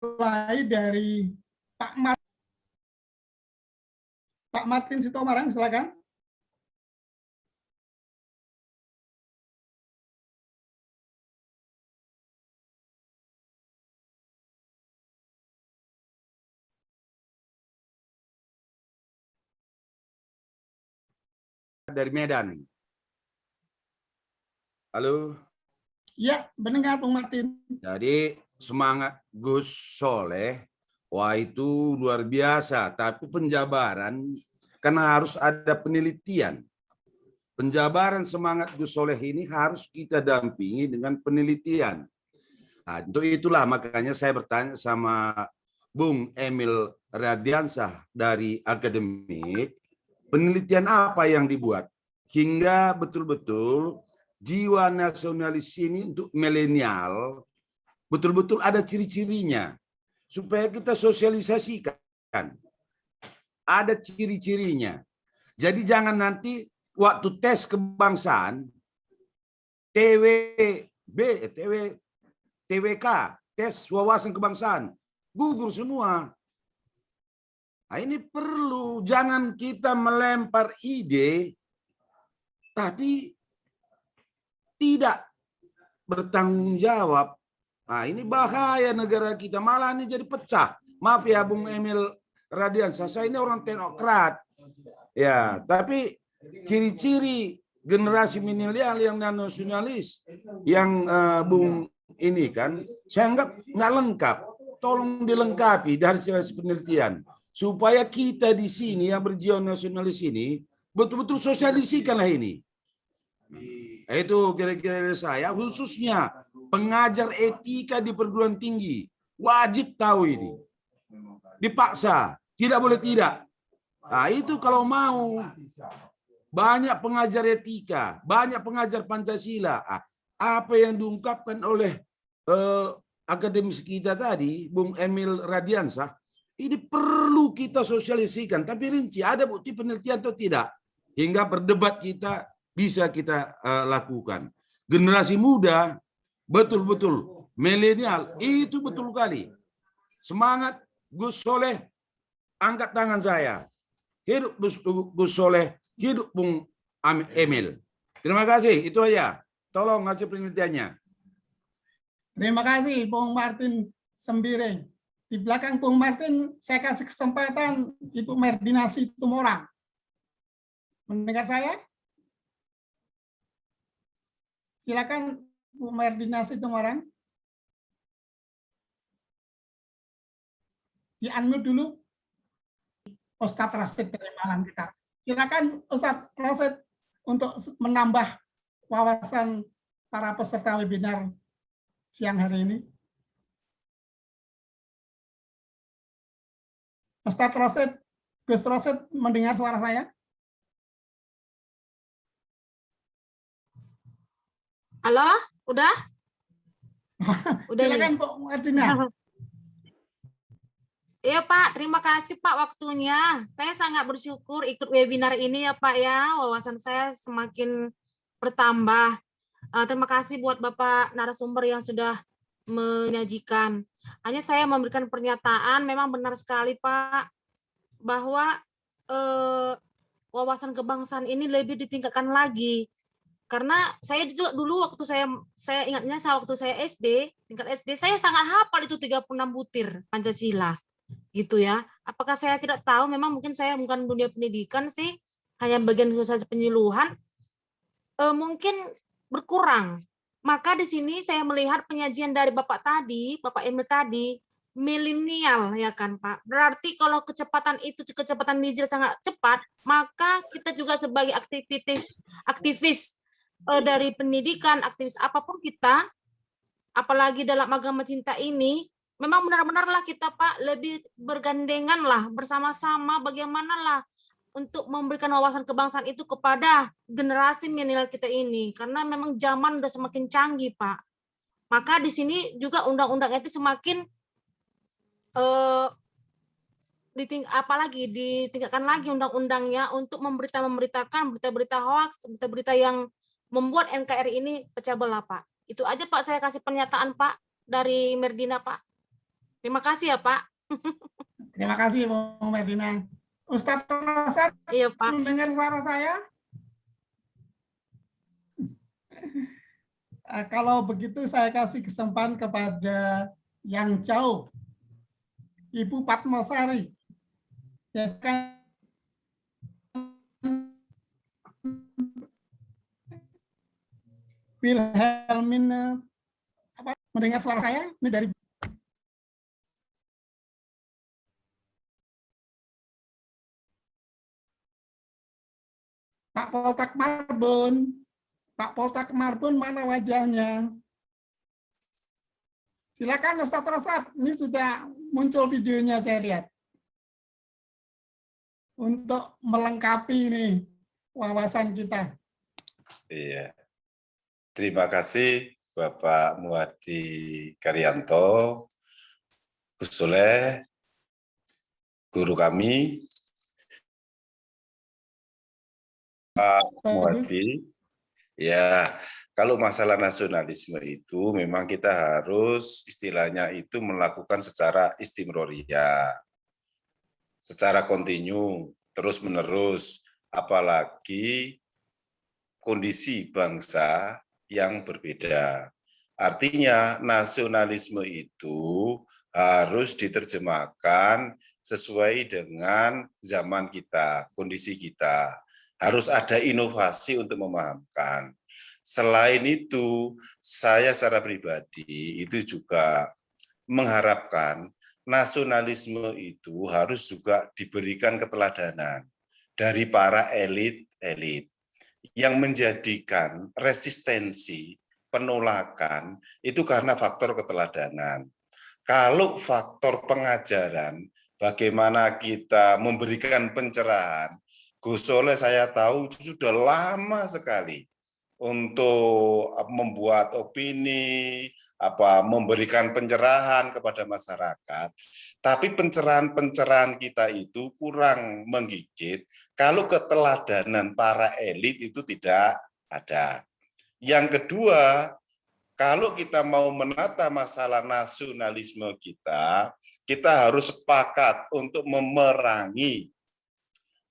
mulai dari Pak Martin Sitomarang, silakan. Dari Medan. Halo. Ya, mendengar Bung Martin. Jadi semangat Gus Soleh, wah itu luar biasa. Tapi penjabaran karena harus ada penelitian. Penjabaran semangat Gus Soleh ini harus kita dampingi dengan penelitian. Nah, untuk itulah makanya saya bertanya sama Bung Emil Radiansah dari akademik, penelitian apa yang dibuat hingga betul-betul jiwa nasionalis ini untuk milenial betul-betul ada ciri-cirinya supaya kita sosialisasikan. Ada ciri-cirinya. Jadi jangan nanti waktu tes kebangsaan TWK, tes wawasan kebangsaan, gugur semua. Nah, ini perlu, jangan kita melempar ide tapi tidak bertanggung jawab. Nah, ini bahaya negara kita, malah ini jadi pecah. Maaf ya Bung Emil Radiansah, saya ini orang teknokrat. Ya, tapi ciri-ciri generasi milenial yang nasionalis yang Bung ini kan saya anggap nggak lengkap. Tolong dilengkapi dari hasil penelitian supaya kita di sini yang berjiwa nasionalis ini betul-betul sosialisikanlah ini. Itu kira-kira dari saya, khususnya pengajar etika di perguruan tinggi wajib tahu ini. Dipaksa, tidak boleh tidak. Nah, itu kalau mau banyak pengajar etika, banyak pengajar Pancasila. Apa yang diungkapkan oleh akademis kita tadi, Bung Emil Radiansah, ini perlu kita sosialisikan. Tapi rinci, ada bukti penelitian atau tidak? Hingga berdebat kita bisa kita lakukan. Generasi muda, betul-betul, milenial, itu betul kali. Semangat Gus Soleh, angkat tangan saya. Hidup Gus Soleh, hidup Bung Emil. Terima kasih, itu aja. Tolong hasil penelitiannya. Terima kasih Bung Martin Sembiring. Di belakang Bung Martin, saya kasih kesempatan Ibu Merdina Situmorang. Mendengar saya? Silakan Bu Merdina Situmorang. Di-unmute dulu. Ustadz Rasid dari malam kita. Silakan Ustadz Rasid untuk menambah wawasan para peserta webinar siang hari ini. Ustadz Rasid, Gus Rasid mendengar suara saya? Halo, udah? Udah. Silakan Bu Merdina. Iya Pak, terima kasih Pak waktunya. Saya sangat bersyukur ikut webinar ini ya Pak ya. Wawasan saya semakin bertambah. Terima kasih buat Bapak narasumber yang sudah menyajikan. Hanya saya memberikan pernyataan, memang benar sekali Pak, bahwa wawasan kebangsaan ini lebih ditingkatkan lagi. Karena saya juga dulu waktu saya ingatnya waktu saya SD, tingkat SD, saya sangat hafal itu 36 butir Pancasila. Gitu ya. Apakah saya tidak tahu, memang mungkin saya bukan dunia pendidikan sih, hanya bagian khusus penyuluhan, mungkin berkurang. Maka di sini saya melihat penyajian dari Bapak tadi, Bapak Emil tadi, milenial ya kan Pak. Berarti kalau kecepatan itu, kecepatan digital sangat cepat, maka kita juga sebagai aktivis dari pendidikan, aktivis apapun kita, apalagi dalam agama cinta ini, memang benar-benarlah kita Pak lebih bergandengan lah bersama-sama bagaimanalah untuk memberikan wawasan kebangsaan itu kepada generasi milenial kita ini, karena memang zaman udah semakin canggih Pak. Maka di sini juga undang-undang itu semakin apalagi ditingkatkan lagi undang-undangnya untuk memberitakan berita-berita hoax, berita-berita yang membuat NKRI ini pecah belah Pak. Itu aja Pak, saya kasih pernyataan Pak dari Merdina Pak. Terima kasih ya Pak. Terima kasih Bu Medina. Ustadz Rosat, Iya Pak. mendengar suara saya? Kalau begitu saya kasih kesempatan kepada yang jauh, Ibu Patmosari. Ya, Wilhelmina, mendengar suara saya? Ini dari Pak Poltak Marbun. Pak Poltak Marbun, mana wajahnya? Silakan Ustadz Rosat, ini sudah muncul videonya saya lihat. Untuk melengkapi ini wawasan kita. Iya. Terima kasih Bapak Muhardi Karyanto, Gus Soleh, guru kami, Pak Muhardi. Ya, kalau masalah nasionalisme itu memang kita harus istilahnya itu melakukan secara istimroria, secara kontinu, terus-menerus, apalagi kondisi bangsa yang berbeda. Artinya nasionalisme itu harus diterjemahkan sesuai dengan zaman kita, kondisi kita. Harus ada inovasi untuk memahamkan. Selain itu, saya secara pribadi itu juga mengharapkan nasionalisme itu harus juga diberikan keteladanan dari para elit-elit yang menjadikan resistensi, penolakan, itu karena faktor keteladanan. Kalau faktor pengajaran, bagaimana kita memberikan pencerahan, Gus Soleh saya tahu itu sudah lama sekali untuk membuat opini, memberikan pencerahan kepada masyarakat. Tapi pencerahan-pencerahan kita itu kurang menggigit kalau keteladanan para elit itu tidak ada. Yang kedua, kalau kita mau menata masalah nasionalisme kita harus sepakat untuk memerangi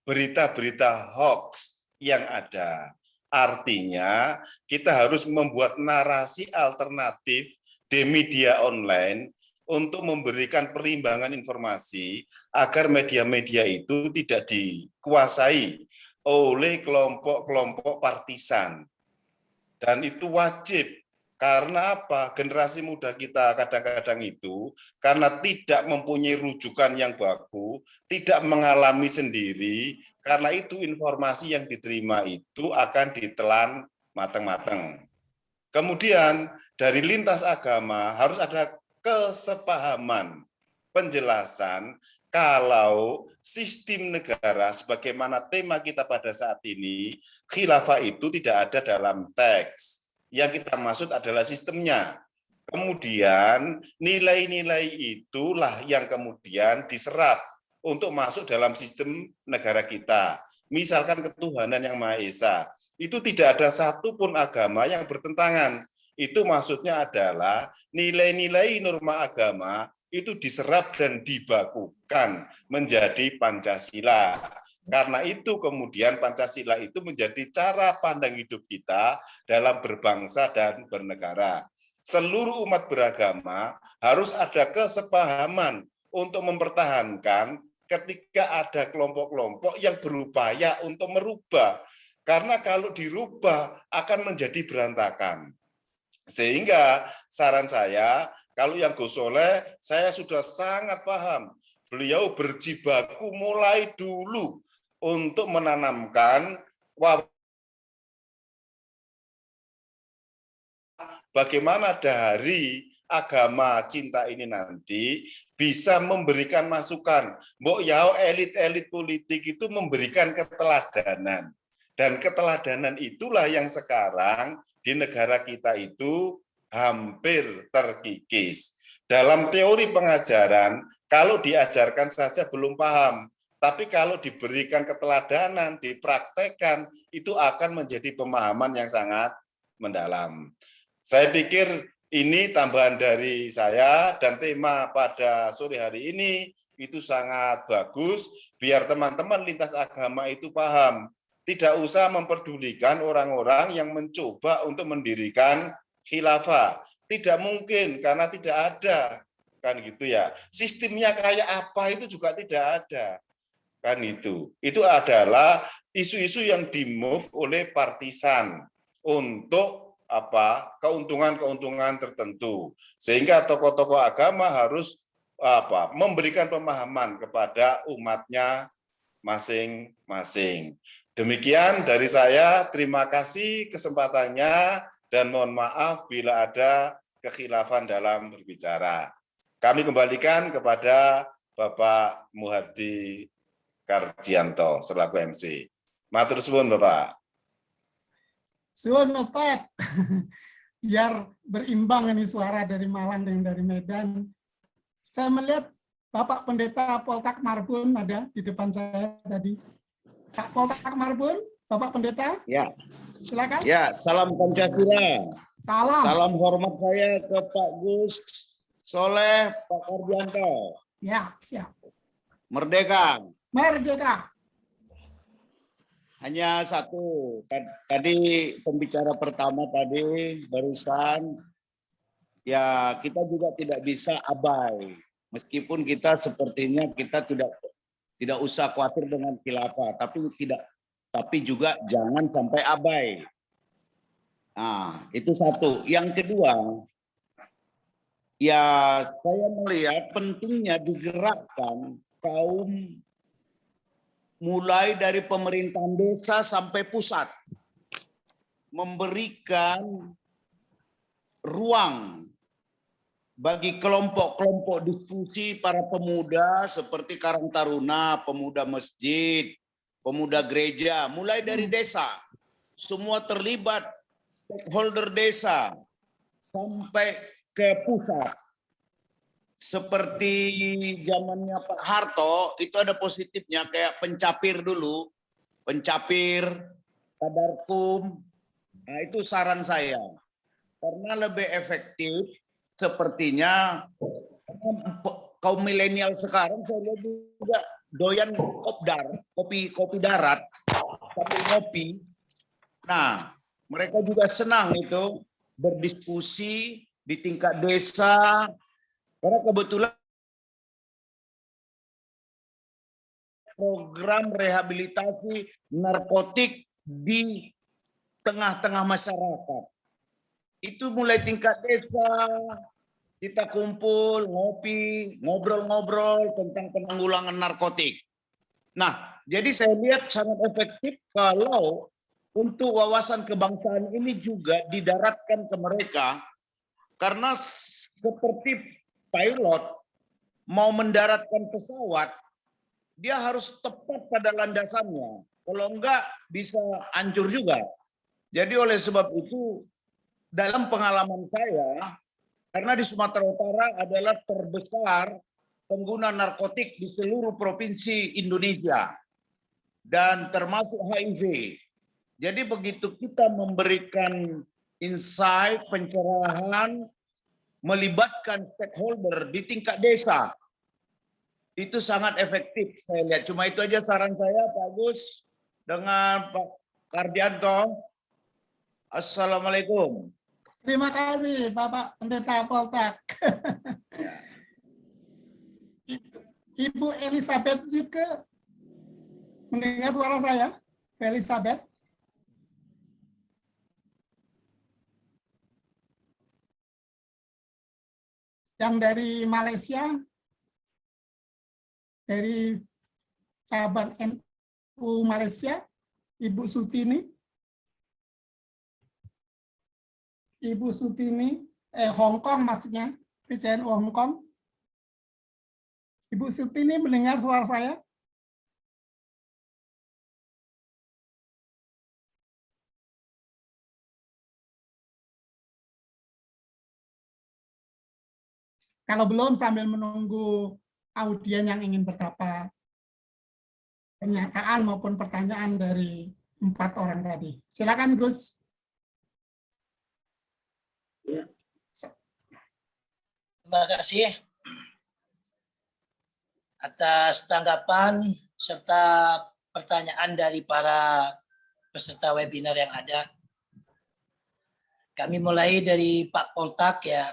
berita-berita hoax yang ada. Artinya, kita harus membuat narasi alternatif di media online untuk memberikan perimbangan informasi agar media-media itu tidak dikuasai oleh kelompok-kelompok partisan. Dan itu wajib. Karena apa? Generasi muda kita kadang-kadang itu karena tidak mempunyai rujukan yang baku, tidak mengalami sendiri, karena itu informasi yang diterima itu akan ditelan matang-matang. Kemudian dari lintas agama harus ada kesepahaman, penjelasan kalau sistem negara sebagaimana tema kita pada saat ini, khilafah itu tidak ada dalam teks. Yang kita maksud adalah sistemnya. Kemudian nilai-nilai itulah yang kemudian diserap untuk masuk dalam sistem negara kita. Misalkan ketuhanan yang Maha Esa, itu tidak ada satupun agama yang bertentangan. Itu maksudnya adalah nilai-nilai norma agama itu diserap dan dibakukan menjadi Pancasila. Karena itu kemudian Pancasila itu menjadi cara pandang hidup kita dalam berbangsa dan bernegara. Seluruh umat beragama harus ada kesepahaman untuk mempertahankan ketika ada kelompok-kelompok yang berupaya untuk merubah. Karena kalau dirubah akan menjadi berantakan. Sehingga saran saya, kalau yang Gus Soleh, saya sudah sangat paham. Beliau berjibaku mulai dulu untuk menanamkan bagaimana dari agama cinta ini nanti bisa memberikan masukan. Mbok yao elit-elit politik itu memberikan keteladanan. Dan keteladanan itulah yang sekarang di negara kita itu hampir terkikis. Dalam teori pengajaran, kalau diajarkan saja belum paham. Tapi kalau diberikan keteladanan, dipraktekkan, itu akan menjadi pemahaman yang sangat mendalam. Saya pikir Ini tambahan dari saya, dan tema pada sore hari ini itu sangat bagus, biar teman-teman lintas agama itu paham. Tidak usah memperdulikan orang-orang yang mencoba untuk mendirikan khilafah. Tidak mungkin, karena tidak ada. Kan gitu ya. Sistemnya kayak apa itu juga tidak ada. Kan itu. Itu adalah isu-isu yang di-move oleh partisan untuk keuntungan-keuntungan tertentu, sehingga tokoh-tokoh agama harus memberikan pemahaman kepada umatnya masing-masing. Demikian dari saya, terima kasih kesempatannya dan mohon maaf bila ada kekhilafan dalam berbicara. Kami kembalikan kepada Bapak Muhardi Karjianto selaku MC. Matur suwun Bapak. Suwun Ustaz, biar berimbang ini suara dari Malang dan dari Medan. Saya melihat Bapak Pendeta Poltak Marbun ada di depan saya tadi. Pak Poltak Marbun, Bapak Pendeta? Ya. Silakan. Ya, salam Pancasila. Salam. Salam hormat saya ke Pak Gus Soleh, Pak Karjianto. Ya, siap. Merdeka. Merdeka. Hanya satu, tadi pembicara pertama tadi barusan, ya kita juga tidak bisa abai. Meskipun kita sepertinya kita tidak usah khawatir dengan khilafah, tapi juga jangan sampai abai. Nah, itu satu. Yang kedua, ya saya melihat pentingnya digerakkan kaum mulai dari pemerintahan desa sampai pusat, memberikan ruang bagi kelompok-kelompok diskusi para pemuda seperti Karang Taruna, pemuda masjid, pemuda gereja, mulai dari desa, semua terlibat, stakeholder desa, sampai ke pusat. Seperti zamannya Pak Harto, itu ada positifnya kayak pencapir dulu, pencapir, kadarkum, nah itu saran saya. Karena lebih efektif, sepertinya kaum milenial sekarang saya lihat juga doyan kopdar, kopi darat, sambil ngopi. Nah, mereka juga senang itu berdiskusi di tingkat desa, karena kebetulan program rehabilitasi narkotik di tengah-tengah masyarakat. Itu mulai tingkat desa, kita kumpul, ngopi, ngobrol-ngobrol tentang penanggulangan narkotik. Nah, jadi saya lihat sangat efektif kalau untuk wawasan kebangsaan ini juga didaratkan ke mereka, karena seperti pilot mau mendaratkan pesawat, dia harus tepat pada landasannya. Kalau enggak, bisa hancur juga. Jadi oleh sebab itu, dalam pengalaman saya, karena di Sumatera Utara adalah terbesar pengguna narkotik di seluruh provinsi Indonesia, dan termasuk HIV. Jadi begitu kita memberikan insight, pencerahan, melibatkan stakeholder di tingkat desa, itu sangat efektif saya lihat. Cuma itu aja saran saya Pak Gus dengan Pak Karjianto. Assalamualaikum. Terima kasih Bapak Pendeta Poltak. Ibu Elizabeth juga mendengar suara saya? Elizabeth? Yang dari Malaysia, dari cabang NU Malaysia, Ibu Sutini. Ibu Sutini, Hong Kong maksudnya, PCNU Hong Kong. Ibu Sutini mendengar suara saya? Kalau belum, sambil menunggu audien yang ingin bertapa pernyataan maupun pertanyaan dari 4 orang tadi. Silakan Gus. Terima kasih atas tanggapan serta pertanyaan dari para peserta webinar yang ada. Kami mulai dari Pak Poltak ya.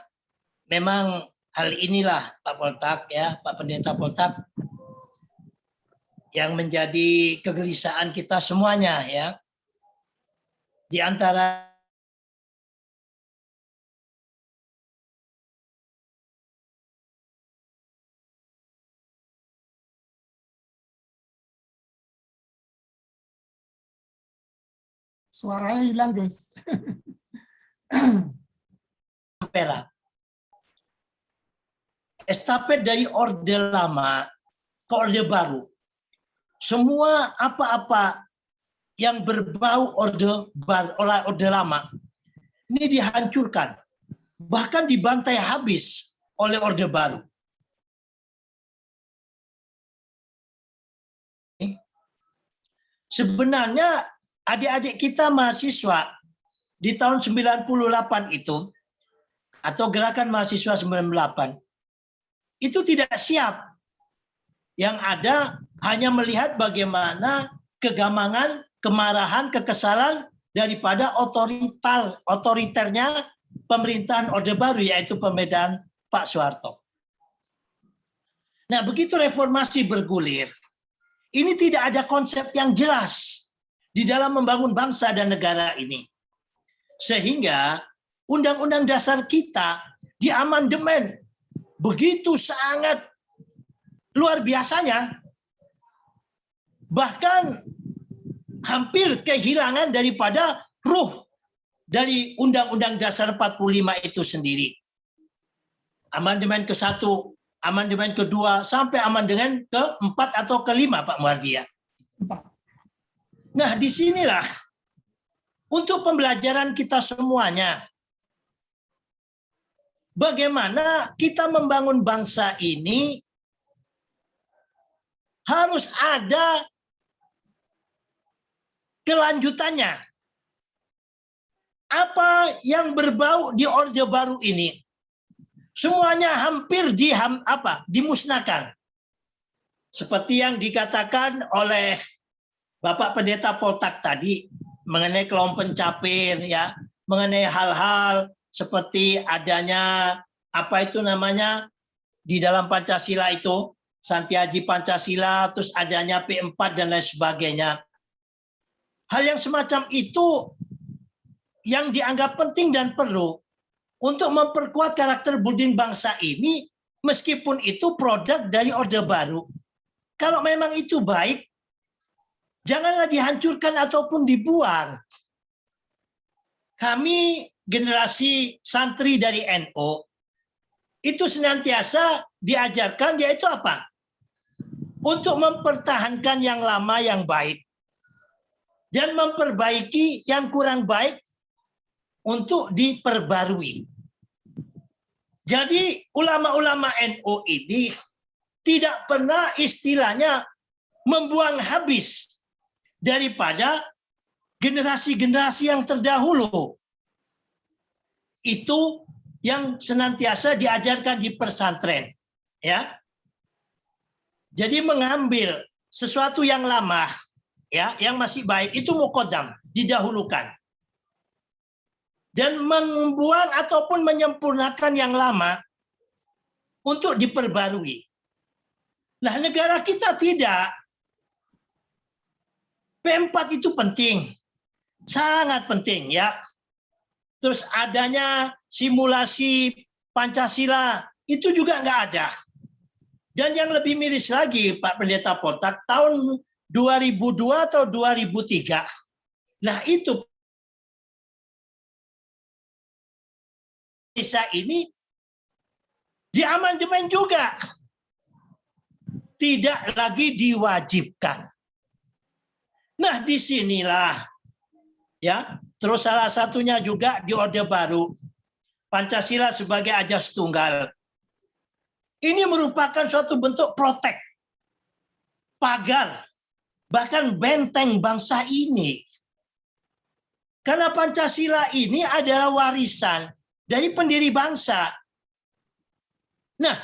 Memang hal inilah Pak Poltak ya, Pak Pendeta Poltak, yang menjadi kegelisahan kita semuanya ya. Di antara Suaranya hilang, guys. Ampera. Estafet dari orde lama ke orde baru. Semua apa-apa yang berbau orde lama ini dihancurkan. Bahkan dibantai habis oleh orde baru. Sebenarnya adik-adik kita mahasiswa di tahun 98 itu, atau gerakan mahasiswa 98, itu tidak siap. Yang ada hanya melihat bagaimana kegamangan, kemarahan, kekesalan daripada otoriternya pemerintahan Orde Baru, yaitu pemerintahan Pak Soeharto. Nah, begitu reformasi bergulir, ini tidak ada konsep yang jelas di dalam membangun bangsa dan negara ini. Sehingga Undang-Undang Dasar kita diamandemen begitu sangat luar biasanya. Bahkan hampir kehilangan daripada ruh dari Undang-Undang Dasar 45 itu sendiri. Amandemen ke-1, amandemen ke-2, sampai amandemen ke-4 atau ke-5, Pak Muhardi ya. Nah, disinilah untuk pembelajaran kita semuanya. Bagaimana kita membangun bangsa ini harus ada kelanjutannya. Apa yang berbau di Orde Baru ini, semuanya hampir dimusnahkan. Seperti yang dikatakan oleh Bapak Pendeta Poltak tadi mengenai kelompok pencapir ya, mengenai hal-hal seperti adanya di dalam Pancasila itu, Santiaji Pancasila, terus adanya P4 dan lain sebagainya. Hal yang semacam itu yang dianggap penting dan perlu untuk memperkuat karakter budaya bangsa ini, meskipun itu produk dari Orde Baru. Kalau memang itu baik, janganlah dihancurkan ataupun dibuang. Kami generasi santri dari NU itu senantiasa diajarkan, yaitu apa? Untuk mempertahankan yang lama yang baik dan memperbaiki yang kurang baik untuk diperbarui. Jadi ulama-ulama NU ini tidak pernah istilahnya membuang habis daripada generasi-generasi yang terdahulu. Itu yang senantiasa diajarkan di pesantren, ya. Jadi mengambil sesuatu yang lama, ya, yang masih baik itu muqaddam, didahulukan. Dan membuang ataupun menyempurnakan yang lama untuk diperbarui. Nah, negara kita tidak. P4 itu penting, sangat penting ya. Terus adanya simulasi Pancasila itu juga nggak ada. Dan yang lebih miris lagi, Pak Pendeta Poltak, tahun 2002 atau 2003, nah itu Indonesia ini diamandemen juga, tidak lagi diwajibkan. Nah, disinilah ya. Terus salah satunya juga di Orde Baru, Pancasila sebagai ajas tunggal. Ini merupakan suatu bentuk protek, pagar, bahkan benteng bangsa ini. Karena Pancasila ini adalah warisan dari pendiri bangsa. Nah,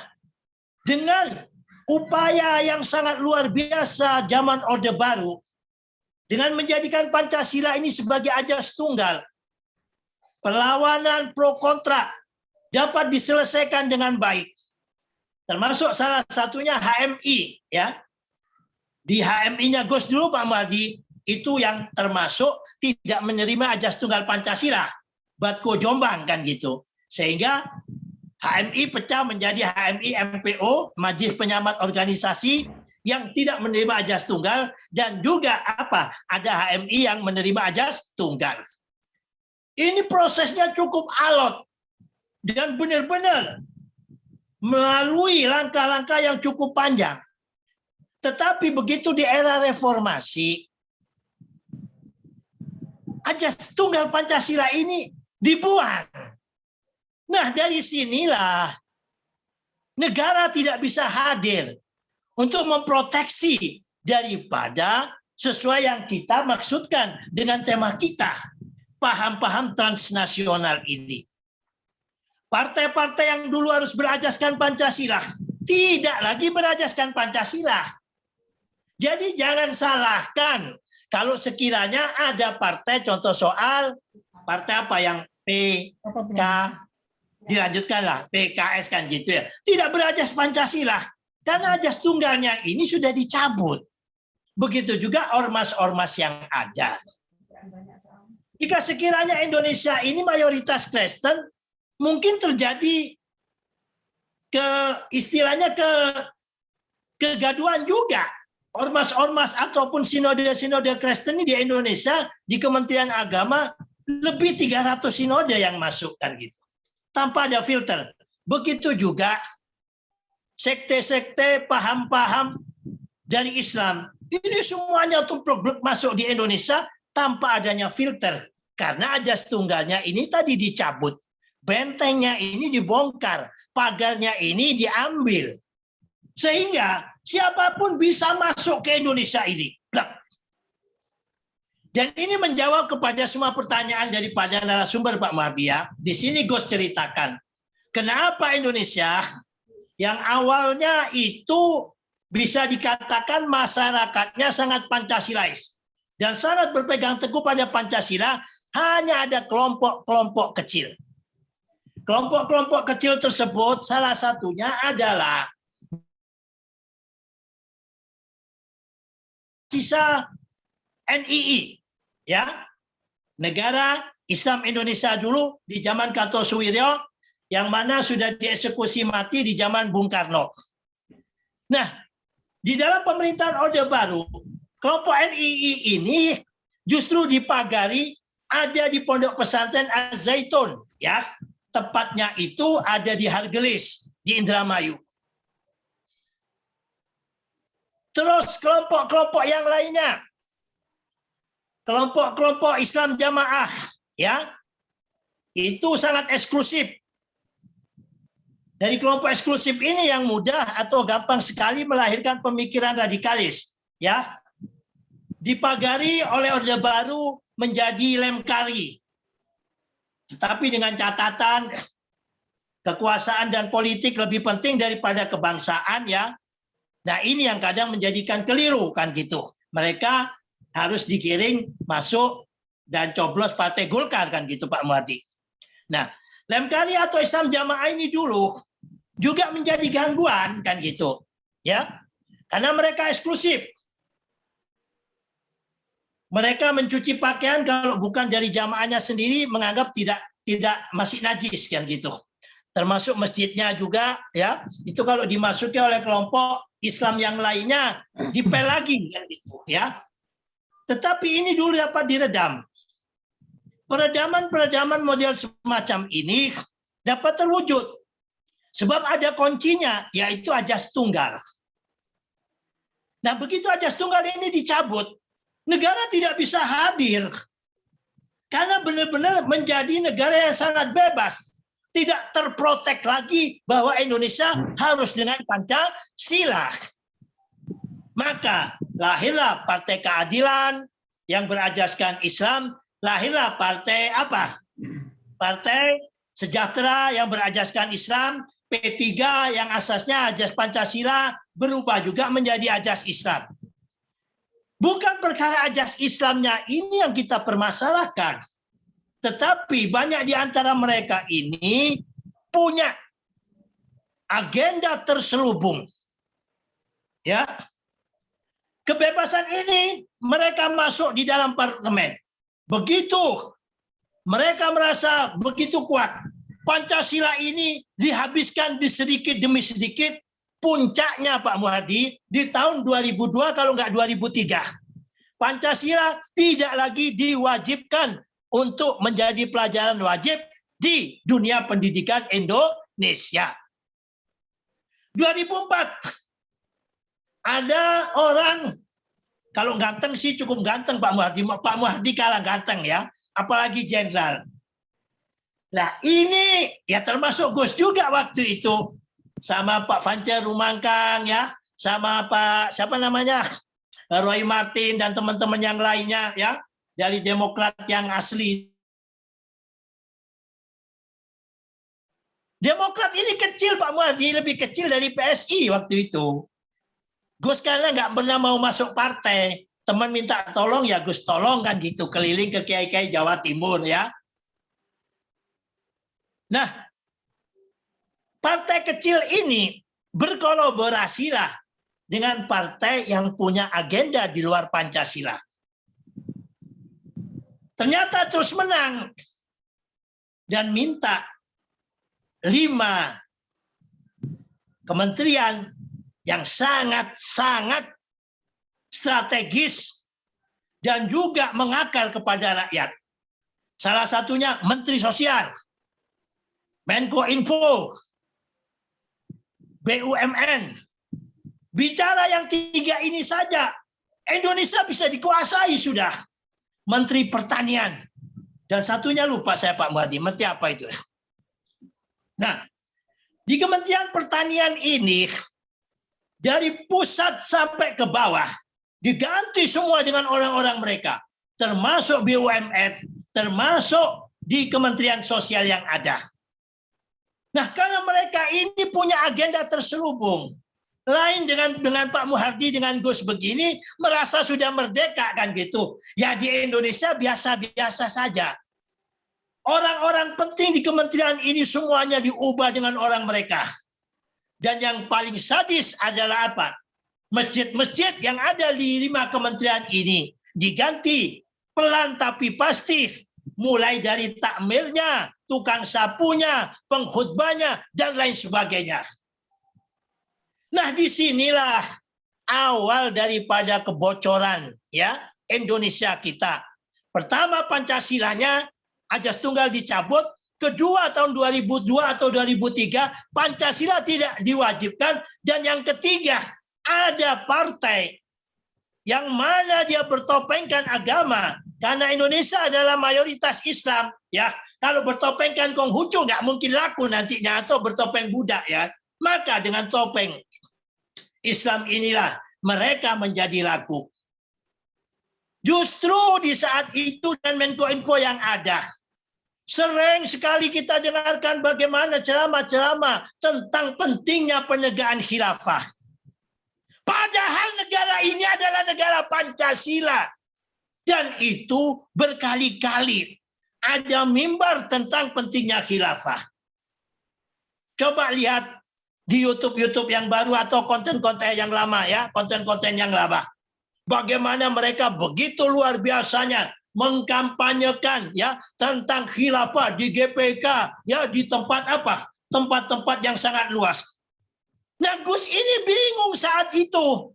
dengan upaya yang sangat luar biasa zaman Orde Baru, dengan menjadikan Pancasila ini sebagai ajas tunggal, perlawanan pro kontra dapat diselesaikan dengan baik. Termasuk salah satunya HMI, ya. Di HMI-nya Gus dulu Pak Mardi itu yang termasuk tidak menerima ajas tunggal Pancasila, Batko Jombang kan gitu. Sehingga HMI pecah menjadi HMI MPO, Majelis Penyamat Organisasi, yang tidak menerima ajas tunggal, dan juga ada HMI yang menerima ajas tunggal. Ini prosesnya cukup alot dan benar-benar melalui langkah-langkah yang cukup panjang. Tetapi begitu di era reformasi, ajas tunggal Pancasila ini dibuang. Nah, dari sinilah negara tidak bisa hadir untuk memproteksi daripada sesuai yang kita maksudkan dengan tema kita, paham-paham transnasional ini. Partai-partai yang dulu harus berajaskan Pancasila tidak lagi berajaskan Pancasila. Jadi jangan salahkan kalau sekiranya ada partai, contoh soal partai apa yang PK, dilanjutkanlah PKS kan gitu ya, tidak berajas Pancasila karena ajas tunggalnya ini sudah dicabut. Begitu juga ormas-ormas yang ada. Jika sekiranya Indonesia ini mayoritas Kristen, mungkin terjadi kegaduhan juga. Ormas-ormas ataupun sinode-sinode Kristen di Indonesia, di Kementerian Agama, lebih 300 sinode yang masuk kan gitu. Tanpa ada filter. Begitu juga sekte-sekte, paham-paham dari Islam. Ini semuanya tumpluk masuk di Indonesia tanpa adanya filter. Karena ajas tunggalnya ini tadi dicabut. Bentengnya ini dibongkar. Pagarnya ini diambil. Sehingga siapapun bisa masuk ke Indonesia ini. Dan ini menjawab kepada semua pertanyaan daripada narasumber Pak Marbia. Di sini Gus ceritakan, kenapa Indonesia yang awalnya itu bisa dikatakan masyarakatnya sangat Pancasilais dan sangat berpegang teguh pada Pancasila, hanya ada kelompok-kelompok kecil. Kelompok-kelompok kecil tersebut salah satunya adalah sisa NII, ya, negara Islam Indonesia dulu di zaman Kartosuwiryo, yang mana sudah dieksekusi mati di zaman Bung Karno. Nah, di dalam pemerintahan Orde Baru, kelompok NII ini justru dipagari ada di Pondok Pesantren Az-Zaitun, ya, tepatnya itu ada di Hargelis di Indramayu. Terus kelompok-kelompok yang lainnya, kelompok-kelompok Islam Jamaah, ya, itu sangat eksklusif. Dari kelompok eksklusif ini yang mudah atau gampang sekali melahirkan pemikiran radikalis, ya, dipagari oleh Orde Baru menjadi lemkari, tetapi dengan catatan kekuasaan dan politik lebih penting daripada kebangsaan, ya. Nah, ini yang kadang menjadikan keliru kan gitu. Mereka harus digiring masuk dan coblos Partai Golkar kan gitu Pak Mardi. Nah, Lemkari atau Islam Jamaah ini dulu juga menjadi gangguan kan gitu. Ya. Karena mereka eksklusif. Mereka mencuci pakaian kalau bukan dari jamaahnya sendiri menganggap tidak masih najis kan gitu. Termasuk masjidnya juga, ya, itu kalau dimasuki oleh kelompok Islam yang lainnya dipel lagi kan gitu, ya. Tetapi ini dulu dapat diredam. Peredaman model semacam ini dapat terwujud sebab ada kuncinya, yaitu ajas tunggal. Nah, begitu ajas tunggal ini dicabut, negara tidak bisa hadir karena benar-benar menjadi negara yang sangat bebas. Tidak terprotek lagi bahwa Indonesia harus dengan Pancasila. Maka lahirlah Partai Keadilan yang berajaskan Islam, lahirlah partai apa? Partai Sejahtera yang berajaskan Islam, P3 yang asasnya ajas Pancasila berubah juga menjadi ajas Islam. Bukan perkara ajas Islamnya ini yang kita permasalahkan. Tetapi banyak di antara mereka ini punya agenda terselubung. Ya. Kebebasan ini mereka masuk di dalam parlemen. Begitu mereka merasa begitu kuat. Pancasila ini dihabiskan di sedikit demi sedikit. Puncaknya Pak Muhardi di tahun 2002 kalau nggak 2003. Pancasila tidak lagi diwajibkan untuk menjadi pelajaran wajib di dunia pendidikan Indonesia. 2004 ada orang, kalau ganteng sih cukup ganteng Pak Muhardi. Pak Muhardi kalah ganteng ya, apalagi jenderal. Nah ini ya termasuk Gus juga waktu itu, sama Pak Fance Rumangkang ya, sama Pak siapa namanya Roy Martin dan teman-teman yang lainnya ya dari Demokrat yang asli. Demokrat ini kecil Pak Muhardi, lebih kecil dari PSI waktu itu. Gus karena nggak pernah mau masuk partai, teman minta tolong ya Gus tolong kan gitu, keliling ke kiai-kiai Jawa Timur ya. Nah, partai kecil ini berkolaborasilah dengan partai yang punya agenda di luar Pancasila. Ternyata terus menang dan minta 5 kementerian yang sangat-sangat strategis dan juga mengakar kepada rakyat. Salah satunya Menteri Sosial, Menko Info, BUMN. Bicara yang 3 ini saja, Indonesia bisa dikuasai sudah. Menteri Pertanian. Dan satunya lupa saya Pak Muhardi, menteri apa itu? Nah, di Kementerian Pertanian ini, dari pusat sampai ke bawah, diganti semua dengan orang-orang mereka. Termasuk BUMN, termasuk di Kementerian Sosial yang ada. Nah, karena mereka ini punya agenda terselubung. Lain dengan Pak Muhardi, dengan Gus begini, merasa sudah merdeka kan gitu. Ya di Indonesia biasa-biasa saja. Orang-orang penting di kementerian ini semuanya diubah dengan orang mereka. Dan yang paling sadis adalah apa? Masjid-masjid yang ada di 5 kementerian ini diganti pelan tapi pasti. Mulai dari takmirnya, tukang sapunya, pengkhutbahnya, dan lain sebagainya. Nah, disinilah awal daripada kebocoran ya Indonesia kita. Pertama, Pancasilanya, Ajas Tunggal dicabut. Kedua, tahun 2002 atau 2003, Pancasila tidak diwajibkan. Dan yang ketiga, ada partai yang mana dia bertopengkan agama. Karena Indonesia adalah mayoritas Islam, ya. Kalau bertopengkan Konghucu nggak mungkin laku nantinya, atau bertopeng Buddha, ya. Maka dengan topeng Islam inilah mereka menjadi laku. Justru di saat itu dan Menko Info yang ada, sering sekali kita dengarkan bagaimana ceramah-ceramah tentang pentingnya penegakan khilafah. Padahal negara ini adalah negara Pancasila. Dan itu berkali-kali ada mimbar tentang pentingnya khilafah. Coba lihat di YouTube yang baru atau konten-konten yang lama ya, konten-konten yang lama. Bagaimana mereka begitu luar biasanya mengkampanyekan ya tentang khilafah di GPK ya, di tempat apa? Tempat-tempat yang sangat luas. Nah, Gus ini bingung saat itu.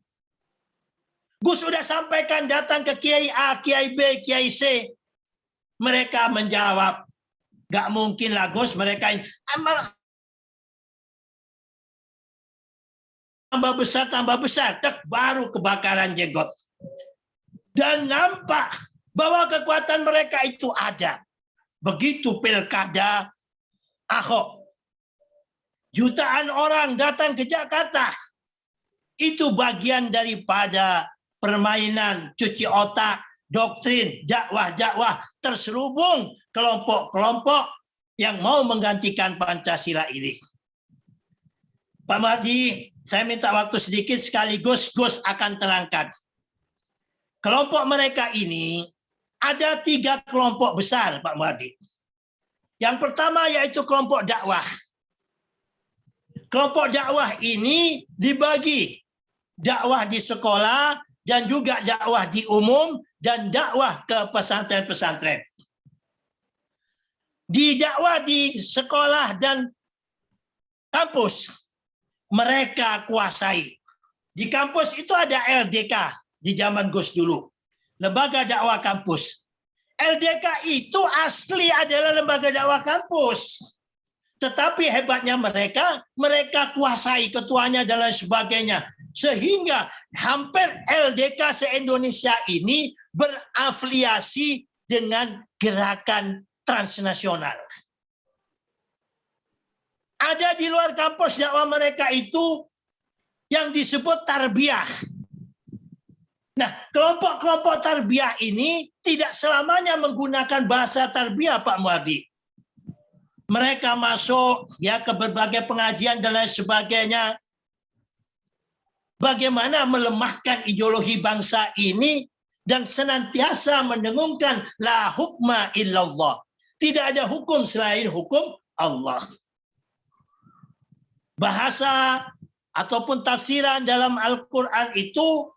Gus sudah sampaikan datang ke Kiai A, Kiai B, Kiai C. Mereka menjawab, gak mungkin lah Gus, mereka ini tambah besar, baru kebakaran jenggot. Dan nampak bahwa kekuatan mereka itu ada. Begitu pilkada Ahok, jutaan orang datang ke Jakarta. Itu bagian daripada permainan cuci otak, doktrin, dakwah-dakwah terselubung kelompok-kelompok yang mau menggantikan Pancasila ini. Pak Mardi, saya minta waktu sedikit sekaligus Gus akan terangkan. Kelompok mereka ini ada 3 kelompok besar, Pak Mardi. Yang pertama yaitu kelompok dakwah. Kelompok dakwah ini dibagi dakwah di sekolah dan juga dakwah di umum dan dakwah ke pesantren-pesantren. Di dakwah di sekolah dan kampus mereka kuasai. Di kampus itu ada LDK di zaman Gus dulu, lembaga dakwah kampus. LDK itu asli adalah lembaga dakwah kampus. Tetapi hebatnya mereka kuasai ketuanya dan lain sebagainya. Sehingga hampir LDK se-Indonesia ini berafiliasi dengan gerakan transnasional. Ada di luar kampus dakwah mereka itu yang disebut tarbiyah. Nah, kelompok-kelompok tarbiyah ini tidak selamanya menggunakan bahasa tarbiyah, Pak Muardi. Mereka masuk ya ke berbagai pengajian dan lain sebagainya. Bagaimana melemahkan ideologi bangsa ini dan senantiasa mendengungkan la hukma illallah. Tidak ada hukum selain hukum Allah. Bahasa ataupun tafsiran dalam Al-Quran itu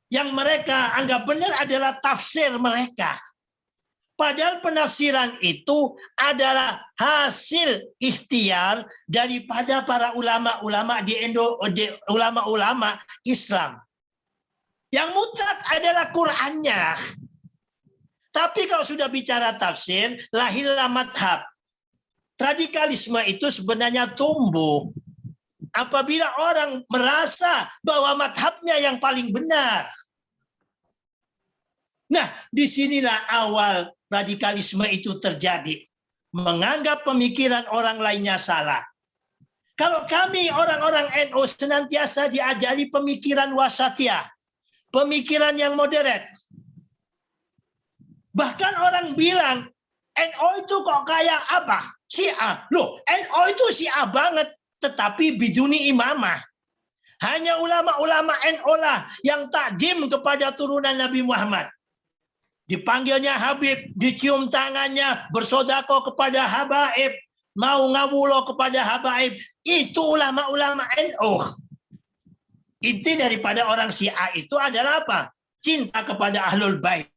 yang mereka anggap benar adalah tafsir mereka. Padahal penafsiran itu adalah hasil ikhtiar daripada para ulama-ulama ulama-ulama Islam. Yang mutlak adalah Qur'annya. Tapi kalau sudah bicara tafsir, lahirlah madhab. Radikalisme itu sebenarnya tumbuh apabila orang merasa bahwa madhabnya yang paling benar. Nah, disinilah awal radikalisme itu terjadi. Menganggap pemikiran orang lainnya salah. Kalau kami orang-orang NU senantiasa diajari pemikiran wasatiyah, pemikiran yang moderat. Bahkan orang bilang, NU itu kok kayak apa? Syiah. Loh, NU itu Syiah banget, tetapi biduni imamah. Hanya ulama-ulama NU lah yang takjim kepada turunan Nabi Muhammad. Dipanggilnya Habib, dicium tangannya, bersodako kepada habaib, mau ngawulo kepada habaib. Itu ulama-ulama NU. Inti daripada orang Syiah itu adalah apa? Cinta kepada Ahlul Bait.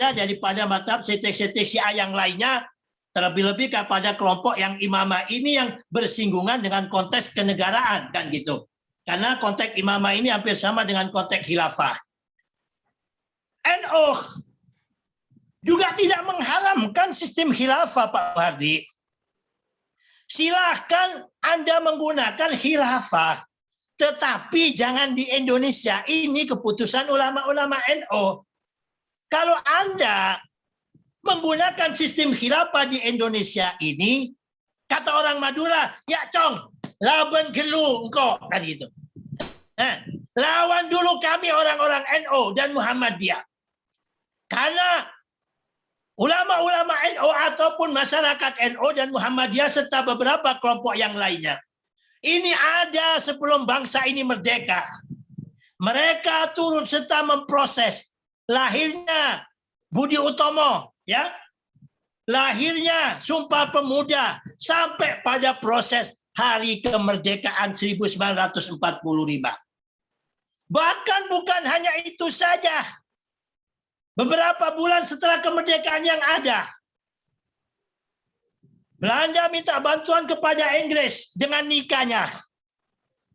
Daripada mazhab sekte-sekte Syiah yang lainnya, terlebih-lebih kepada kelompok yang imamah ini yang bersinggungan dengan konteks kenegaraan, kan gitu. Karena konteks imamah ini hampir sama dengan konteks khilafah. NU juga tidak mengharamkan sistem khilafah, Pak Hardi. Silahkan Anda menggunakan khilafah, tetapi jangan di Indonesia. Ini keputusan ulama-ulama NU. Kalau Anda menggunakan sistem khilafah di Indonesia ini, kata orang Madura, ya cong, laban gelu engkau, kan gitu. Lawan dulu kami orang-orang NU dan Muhammadiyah. Karena ulama-ulama NU ataupun masyarakat NU dan Muhammadiyah serta beberapa kelompok yang lainnya, ini ada sebelum bangsa ini merdeka. Mereka turut serta memproses lahirnya Budi Utomo, ya, lahirnya Sumpah Pemuda sampai pada proses Hari Kemerdekaan 1945. Bahkan bukan hanya itu saja. Beberapa bulan setelah kemerdekaan yang ada, Belanda minta bantuan kepada Inggris dengan nikahnya.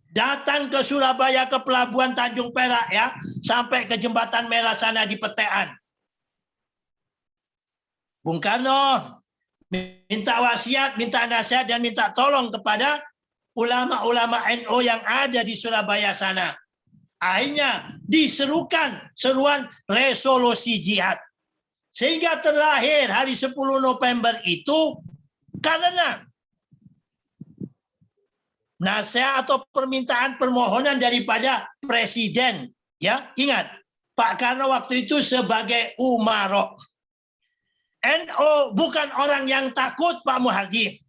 Datang ke Surabaya, ke Pelabuhan Tanjung Perak, ya, sampai ke Jembatan Merah sana di Petean. Bung Karno minta wasiat, minta nasihat, dan minta tolong kepada ulama-ulama NU yang ada di Surabaya sana. Akhirnya diserukan seruan resolusi jihad. Sehingga terlahir hari 10 November itu karena nasihat atau permintaan permohonan daripada presiden. Ya, ingat, Pak Karno waktu itu sebagai umaro. NU bukan orang yang takut, Pak Muhardi.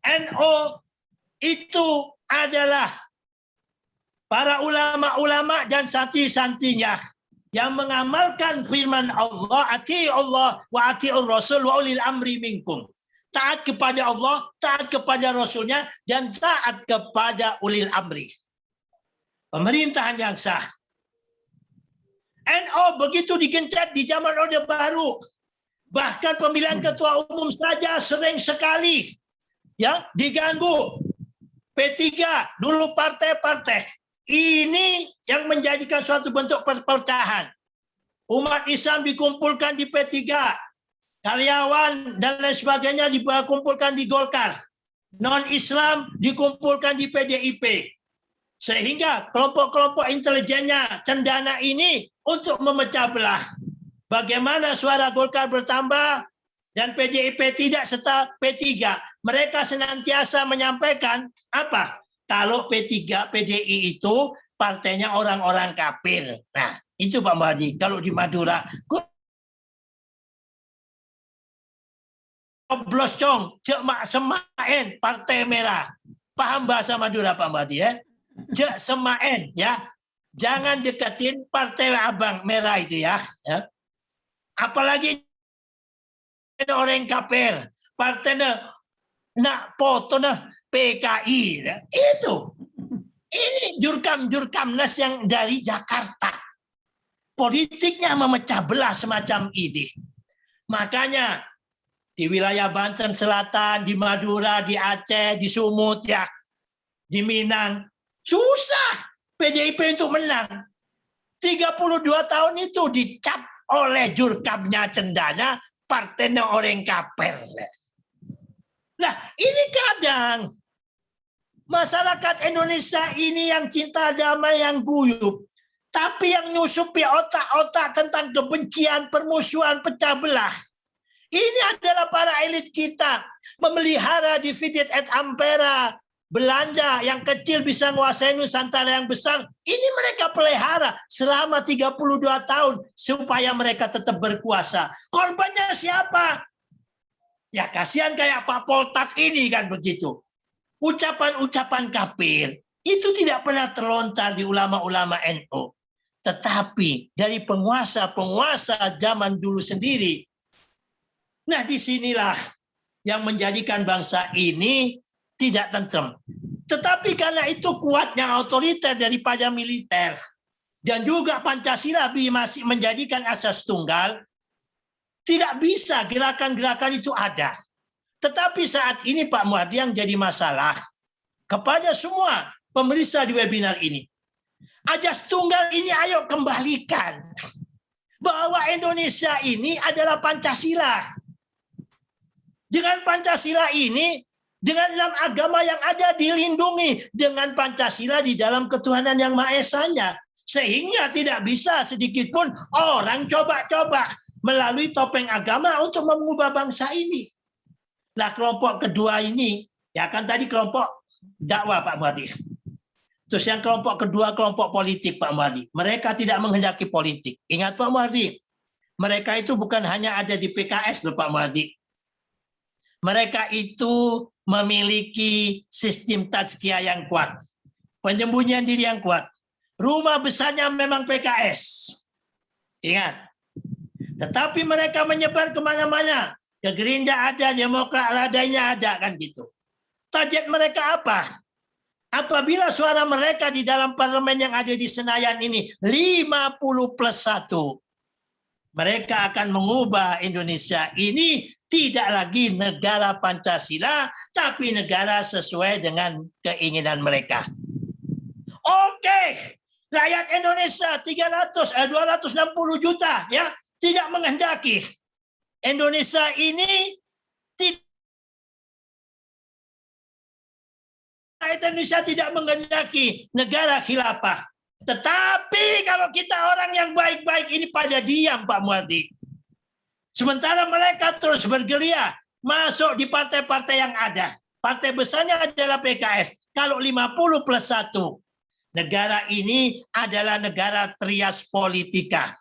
NU itu adalah para ulama-ulama dan santri-santrinya yang mengamalkan firman Allah, ati Allah wa atiur rasul wa ulil amri minkum. Taat kepada Allah, taat kepada Rasulnya, dan taat kepada ulil amri. Pemerintahan yang sah. NU begitu digencet di zaman Orde Baru. Bahkan pemilihan ketua umum saja sering sekali ya diganggu. P3 dulu partai-partai. Ini yang menjadikan suatu bentuk perpecahan. Umat Islam dikumpulkan di P3. Karyawan dan lain sebagainya dikumpulkan di Golkar. Non-Islam dikumpulkan di PDIP. Sehingga kelompok-kelompok intelijennya cendana ini untuk memecah belah. Bagaimana suara Golkar bertambah dan PDIP tidak serta P3. Mereka senantiasa menyampaikan apa? Kalau P3, PDI itu partainya orang-orang kafir. Nah, itu Pak Mahdi. Kalau di Madura, Bloscong, Cek Mak Semaen, Partai Merah. Paham bahasa Madura Pak Mahdi ya? Cek Semaen ya. Jangan deketin Partai Abang Merah itu ya. Apalagi orang kafir. Partai nak foto nah PKI. Itu. Ini jurkam-jurkamnas yang dari Jakarta. Politiknya memecah belah semacam ini. Makanya di wilayah Banten Selatan, di Madura, di Aceh, di Sumut, ya, di Minang. Susah PDIP untuk menang. 32 tahun itu dicap oleh jurkamnya cendana, partainya orang kafir. Nah, ini kadang masyarakat Indonesia ini yang cinta damai, yang guyup. Tapi yang nyusupi otak-otak tentang kebencian, permusuhan, pecah belah. Ini adalah para elit kita memelihara dividend et impera. Belanda yang kecil bisa menguasai Nusantara yang besar. Ini mereka pelihara selama 32 tahun supaya mereka tetap berkuasa. Korbannya siapa? Ya kasihan kayak Pak Poltak ini kan begitu. Ucapan-ucapan kafir itu tidak pernah terlontar di ulama-ulama NU. Tetapi dari penguasa-penguasa zaman dulu sendiri. Nah, disinilah yang menjadikan bangsa ini tidak tentrem. Tetapi karena itu kuatnya otoriter daripada militer, dan juga Pancasila masih menjadikan asas tunggal, tidak bisa gerakan-gerakan itu ada. Tetapi saat ini Pak Muhadi yang jadi masalah kepada semua pemirsa di webinar ini, asas tunggal ini ayo kembalikan bahwa Indonesia ini adalah Pancasila. Dengan Pancasila ini, dengan 6 agama yang ada dilindungi dengan Pancasila di dalam ketuhanan yang Maha Esa-Nya. Sehingga tidak bisa sedikit pun orang coba-coba melalui topeng agama untuk mengubah bangsa ini. Nah, kelompok kedua ini, ya kan tadi kelompok dakwah Pak Muhadi. Terus yang kelompok kedua, kelompok politik Pak Muhadi. Mereka tidak menghendaki politik. Ingat Pak Muhadi, mereka itu bukan hanya ada di PKS loh Pak Muhadi. Mereka itu memiliki sistem tazkiyah yang kuat. Penyembunyian diri yang kuat. Rumah besarnya memang PKS. Ingat. Tetapi mereka menyebar kemana-mana. Ke Gerindra ada, Demokrat adanya ada, kan gitu. Target mereka apa? Apabila suara mereka di dalam parlemen yang ada di Senayan ini 50+1, mereka akan mengubah Indonesia ini tidak lagi negara Pancasila, tapi negara sesuai dengan keinginan mereka. Oke, rakyat Indonesia 260 juta ya tidak menghendaki Indonesia ini Indonesia tidak menghendaki negara khilafah. Tetapi kalau kita orang yang baik-baik ini pada diam Pak Muhadi. Sementara mereka terus bergelia masuk di partai-partai yang ada. Partai besarnya adalah PKS. Kalau 50+1, negara ini adalah negara trias politika.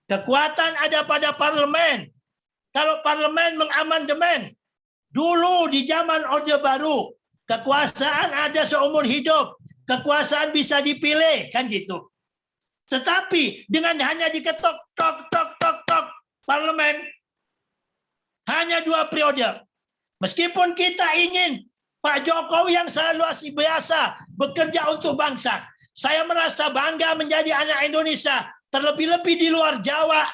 Kekuatan ada pada parlemen. Kalau parlemen mengamandemen Dulu di zaman Orde Baru, kekuasaan ada seumur hidup, kekuasaan bisa dipilih, kan gitu. Tetapi dengan hanya diketok tok tok tok tok parlemen hanya 2 periode. Meskipun kita ingin Pak Jokowi yang selalu biasa bekerja untuk bangsa. Saya merasa bangga menjadi anak Indonesia, terlebih-lebih di luar Jawa.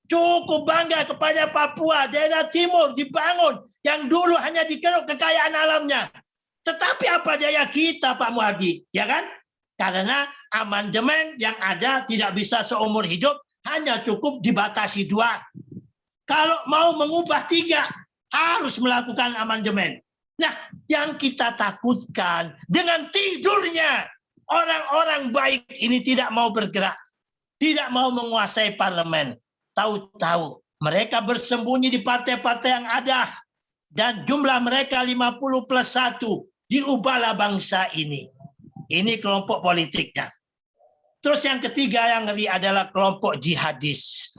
Cukup bangga kepada Papua, daerah timur dibangun yang dulu hanya dikeruk kekayaan alamnya. Tetapi apa daya kita, Pak Muhadi, ya kan? Karena amandemen yang ada tidak bisa seumur hidup, hanya cukup dibatasi 2. Kalau mau mengubah 3, harus melakukan amandemen. Nah, yang kita takutkan dengan tidurnya orang-orang baik ini tidak mau bergerak, tidak mau menguasai parlemen. Tahu-tahu mereka bersembunyi di partai-partai yang ada dan jumlah mereka 50+1. Diubahlah bangsa ini. Ini kelompok politiknya. Terus yang ketiga yang ngeri adalah kelompok jihadis.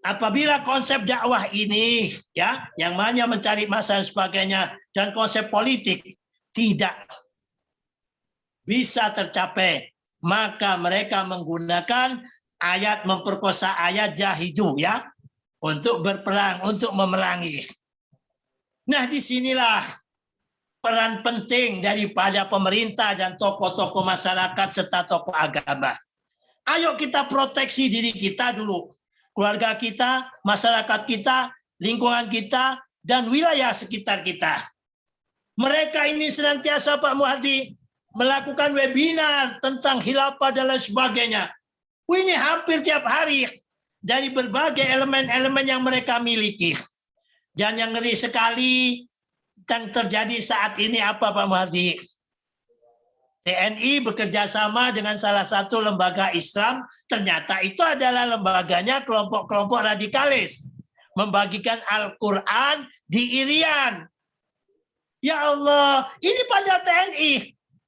Apabila konsep dakwah ini, ya, yang mana mencari masa dan sebagainya, dan konsep politik tidak bisa tercapai, maka mereka menggunakan ayat memperkosa ayat jahidu, ya, untuk berperang, untuk memerangi. Nah, disinilah peran penting daripada pemerintah dan tokoh-tokoh masyarakat serta tokoh agama. Ayo kita proteksi diri kita dulu. Keluarga kita, masyarakat kita, lingkungan kita, dan wilayah sekitar kita. Mereka ini senantiasa, Pak Muhadi, melakukan webinar tentang khilafah dan lain sebagainya. Ini hampir tiap hari dari berbagai elemen-elemen yang mereka miliki. Dan yang ngeri sekali yang terjadi saat ini apa, Pak Muhadi? TNI bekerja sama dengan salah satu lembaga Islam, ternyata itu adalah lembaganya kelompok-kelompok radikalis. Membagikan Al-Quran di Irian. Ya Allah, ini pada TNI.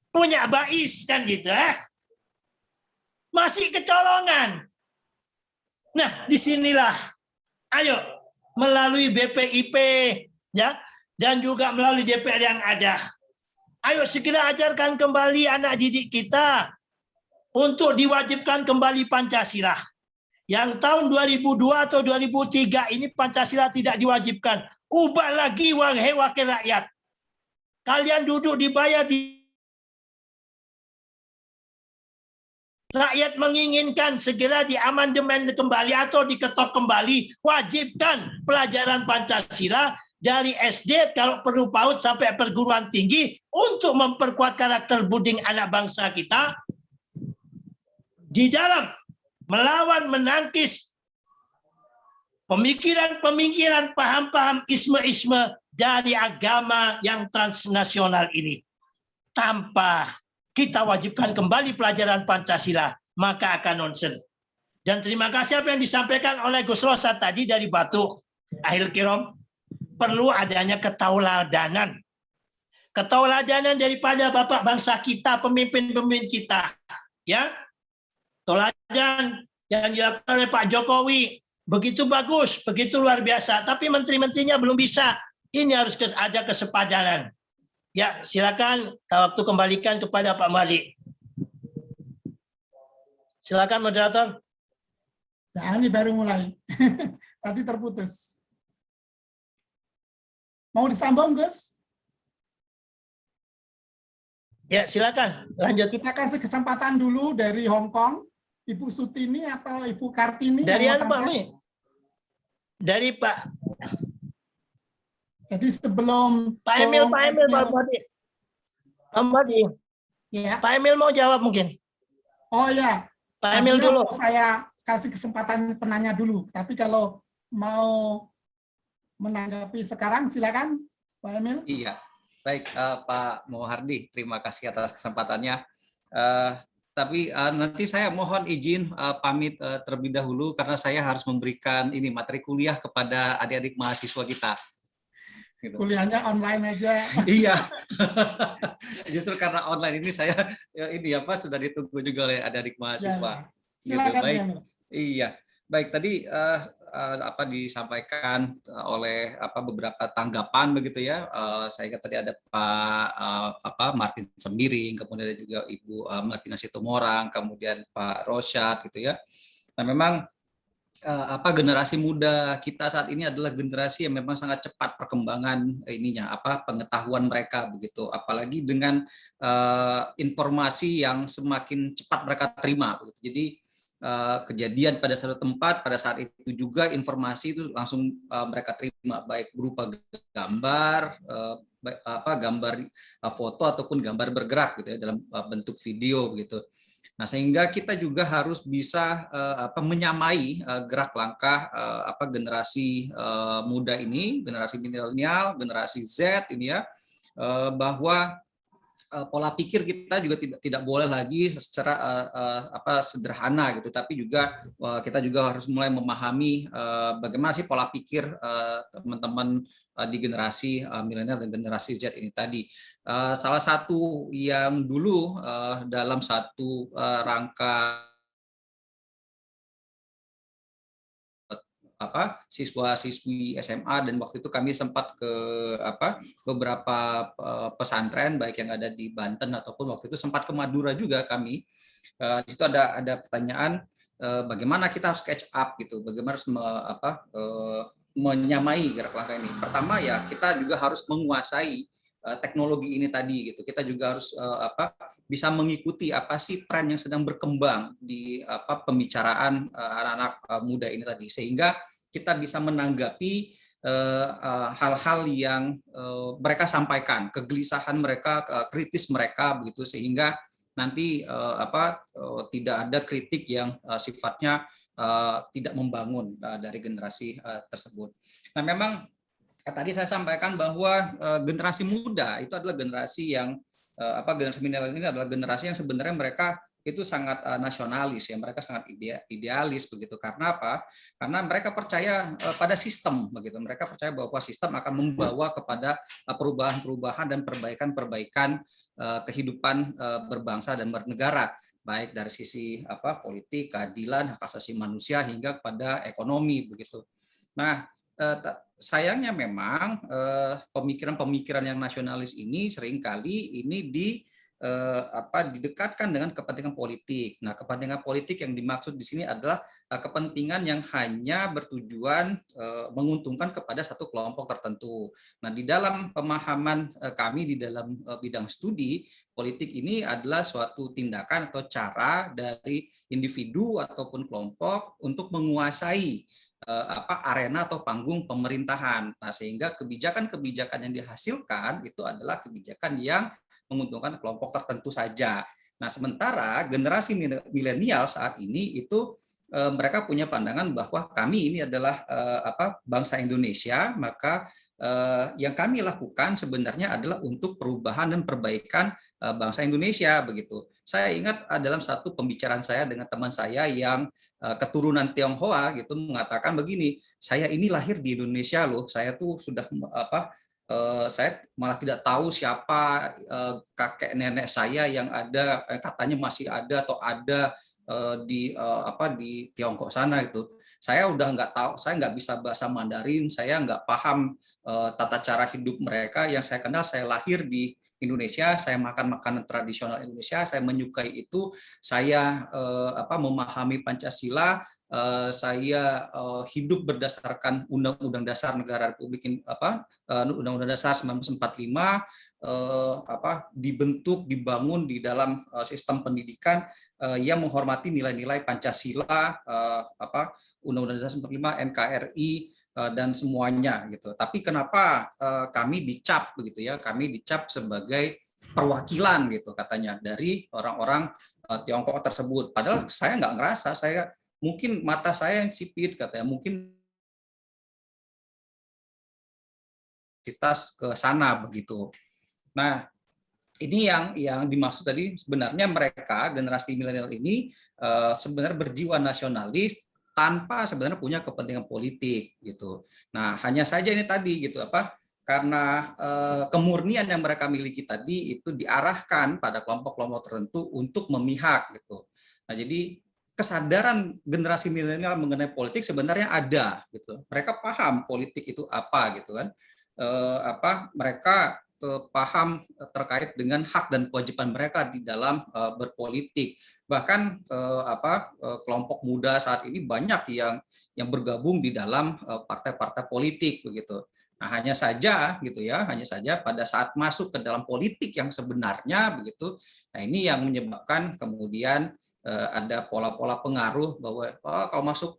Punya bais, kan gitu. Masih kecolongan. Nah, disinilah. Ayo, melalui BPIP, ya, dan juga melalui DPR yang ada. Ayo segera ajarkan kembali anak didik kita untuk diwajibkan kembali Pancasila. Yang tahun 2002 atau 2003 ini Pancasila tidak diwajibkan. Ubah lagi, wahai wakil rakyat. Kalian duduk dibayar di... Rakyat menginginkan segera diamandemen kembali atau diketok kembali. Wajibkan pelajaran Pancasila dari SD kalau perlu PAUD sampai perguruan tinggi untuk memperkuat karakter budi anak bangsa kita di dalam melawan menangkis pemikiran-pemikiran, paham-paham isme-isme dari agama yang transnasional ini. Tanpa kita wajibkan kembali pelajaran Pancasila, maka akan nonsen. Dan terima kasih apa yang disampaikan oleh Gus Rosa tadi dari Batu. Ahil Kirom, perlu adanya ketauladanan. Ketauladanan daripada bapak bangsa kita, pemimpin-pemimpin kita. Ya, teladan yang dilakukan oleh Pak Jokowi begitu bagus, begitu luar biasa. Tapi menteri-menterinya belum bisa. Ini harus ada kesepadanan. Ya, silakan waktu kembalikan kepada Pak Malik. Silakan moderator. Ya, ini baru mulai. Tadi terputus. Mau disambung, Gus? Ya, silakan. Lanjut. Kita kasih kesempatan dulu dari Hong Kong, Ibu Sutini atau Ibu Kartini. Dari Pak Louis. Dari Pak. Jadi sebelum Pak Emil, Pak Madi. Ya. Pak Emil mau jawab mungkin. Oh ya. Pak Emil dulu. Saya kasih kesempatan penanya dulu. Tapi kalau mau menanggapi sekarang, silakan, Pak Emil. Iya, baik Pak Muhardi, terima kasih atas kesempatannya. Tapi nanti saya mohon izin pamit terlebih dahulu karena saya harus memberikan ini materi kuliah kepada adik-adik mahasiswa kita. Gitu. Kuliahnya online aja. Iya, justru karena online ini saya ini apa sudah ditunggu juga oleh adik-adik mahasiswa. Ya. Silakan, gitu. Baik. Emil. Iya. Baik, tadi apa disampaikan oleh beberapa tanggapan begitu ya. Saya ingat tadi ada Pak Martin Sembiring, kemudian ada juga Ibu Martina Situmorang, kemudian Pak Rosyad gitu ya. Nah, memang generasi muda kita saat ini adalah generasi yang memang sangat cepat perkembangan pengetahuan mereka begitu, apalagi dengan informasi yang semakin cepat mereka terima begitu. Jadi kejadian pada satu tempat pada saat itu juga informasi itu langsung mereka terima, baik berupa gambar, gambar foto ataupun gambar bergerak gitu ya, dalam bentuk video gitu. Nah, sehingga kita juga harus bisa menyamai gerak langkah generasi muda ini, generasi milenial, generasi Z ini ya, bahwa pola pikir kita juga tidak boleh lagi secara sederhana gitu, tapi juga kita juga harus mulai memahami bagaimana sih pola pikir teman-teman di generasi milenial dan generasi Z ini tadi. Salah satu yang dulu dalam satu rangka siswa-siswi SMA, dan waktu itu kami sempat ke beberapa pesantren baik yang ada di Banten ataupun waktu itu sempat ke Madura juga kami. Di situ ada pertanyaan bagaimana kita harus catch up gitu, bagaimana harus menyamai gerak langkah ini. Pertama ya kita juga harus menguasai teknologi ini tadi gitu. Kita juga harus bisa mengikuti apa sih tren yang sedang berkembang di pembicaraan anak-anak muda ini tadi, sehingga kita bisa menanggapi hal-hal yang mereka sampaikan, kegelisahan mereka, kritis mereka begitu, sehingga nanti tidak ada kritik yang sifatnya tidak membangun dari generasi tersebut. Nah, memang tadi saya sampaikan bahwa generasi muda itu adalah generasi yang generasi milenial ini adalah generasi yang sebenarnya mereka itu sangat nasionalis ya, mereka sangat idealis begitu. Karena apa? Karena mereka percaya pada sistem begitu. Mereka percaya bahwa sistem akan membawa kepada perubahan-perubahan dan perbaikan-perbaikan kehidupan berbangsa dan bernegara, baik dari sisi politik, keadilan, hak asasi manusia hingga kepada ekonomi begitu. Nah, sayangnya memang pemikiran-pemikiran yang nasionalis ini seringkali ini didekatkan dengan kepentingan politik. Nah, kepentingan politik yang dimaksud di sini adalah kepentingan yang hanya bertujuan menguntungkan kepada satu kelompok tertentu. Nah, di dalam pemahaman kami di dalam bidang studi, politik ini adalah suatu tindakan atau cara dari individu ataupun kelompok untuk menguasai arena atau panggung pemerintahan. Nah, sehingga kebijakan-kebijakan yang dihasilkan itu adalah kebijakan yang menguntungkan kelompok tertentu saja. Nah, sementara generasi milenial saat ini itu mereka punya pandangan bahwa kami ini adalah bangsa Indonesia, maka yang kami lakukan sebenarnya adalah untuk perubahan dan perbaikan bangsa Indonesia begitu. Saya ingat dalam satu pembicaraan saya dengan teman saya yang keturunan Tionghoa gitu mengatakan begini, saya ini lahir di Indonesia loh, saya tuh sudah saya malah tidak tahu siapa kakek nenek saya yang ada katanya masih ada atau ada di Tiongkok sana itu. Saya udah nggak tahu, saya nggak bisa bahasa Mandarin, saya nggak paham tata cara hidup mereka. Yang saya kenal, saya lahir di Indonesia, saya makan makanan tradisional Indonesia, saya menyukai itu, saya memahami Pancasila, saya hidup berdasarkan Undang-Undang Dasar Negara Republik Undang-Undang Dasar 1945, dibentuk, dibangun di dalam sistem pendidikan yang menghormati nilai-nilai Pancasila, Undang-Undang Dasar 1945, NKRI, dan semuanya gitu. Tapi kenapa kami dicap begitu ya? Kami dicap sebagai perwakilan gitu katanya dari orang-orang Tiongkok tersebut. Padahal saya nggak ngerasa, saya mungkin mata saya yang sipit katanya, mungkin kita ke sana begitu. Nah, ini yang dimaksud tadi, sebenarnya mereka generasi milenial ini sebenarnya berjiwa nasionalis tanpa sebenarnya punya kepentingan politik gitu. Nah, hanya saja ini tadi gitu karena kemurnian yang mereka miliki tadi itu diarahkan pada kelompok-kelompok tertentu untuk memihak gitu. Nah, jadi kesadaran generasi milenial mengenai politik sebenarnya ada gitu. Mereka paham politik itu apa gitu kan. Mereka paham terkait dengan hak dan kewajiban mereka di dalam berpolitik. Bahkan kelompok muda saat ini banyak yang bergabung di dalam partai-partai politik begitu. Nah, hanya saja pada saat masuk ke dalam politik yang sebenarnya begitu. Nah, ini yang menyebabkan kemudian ada pola-pola pengaruh bahwa kalau masuk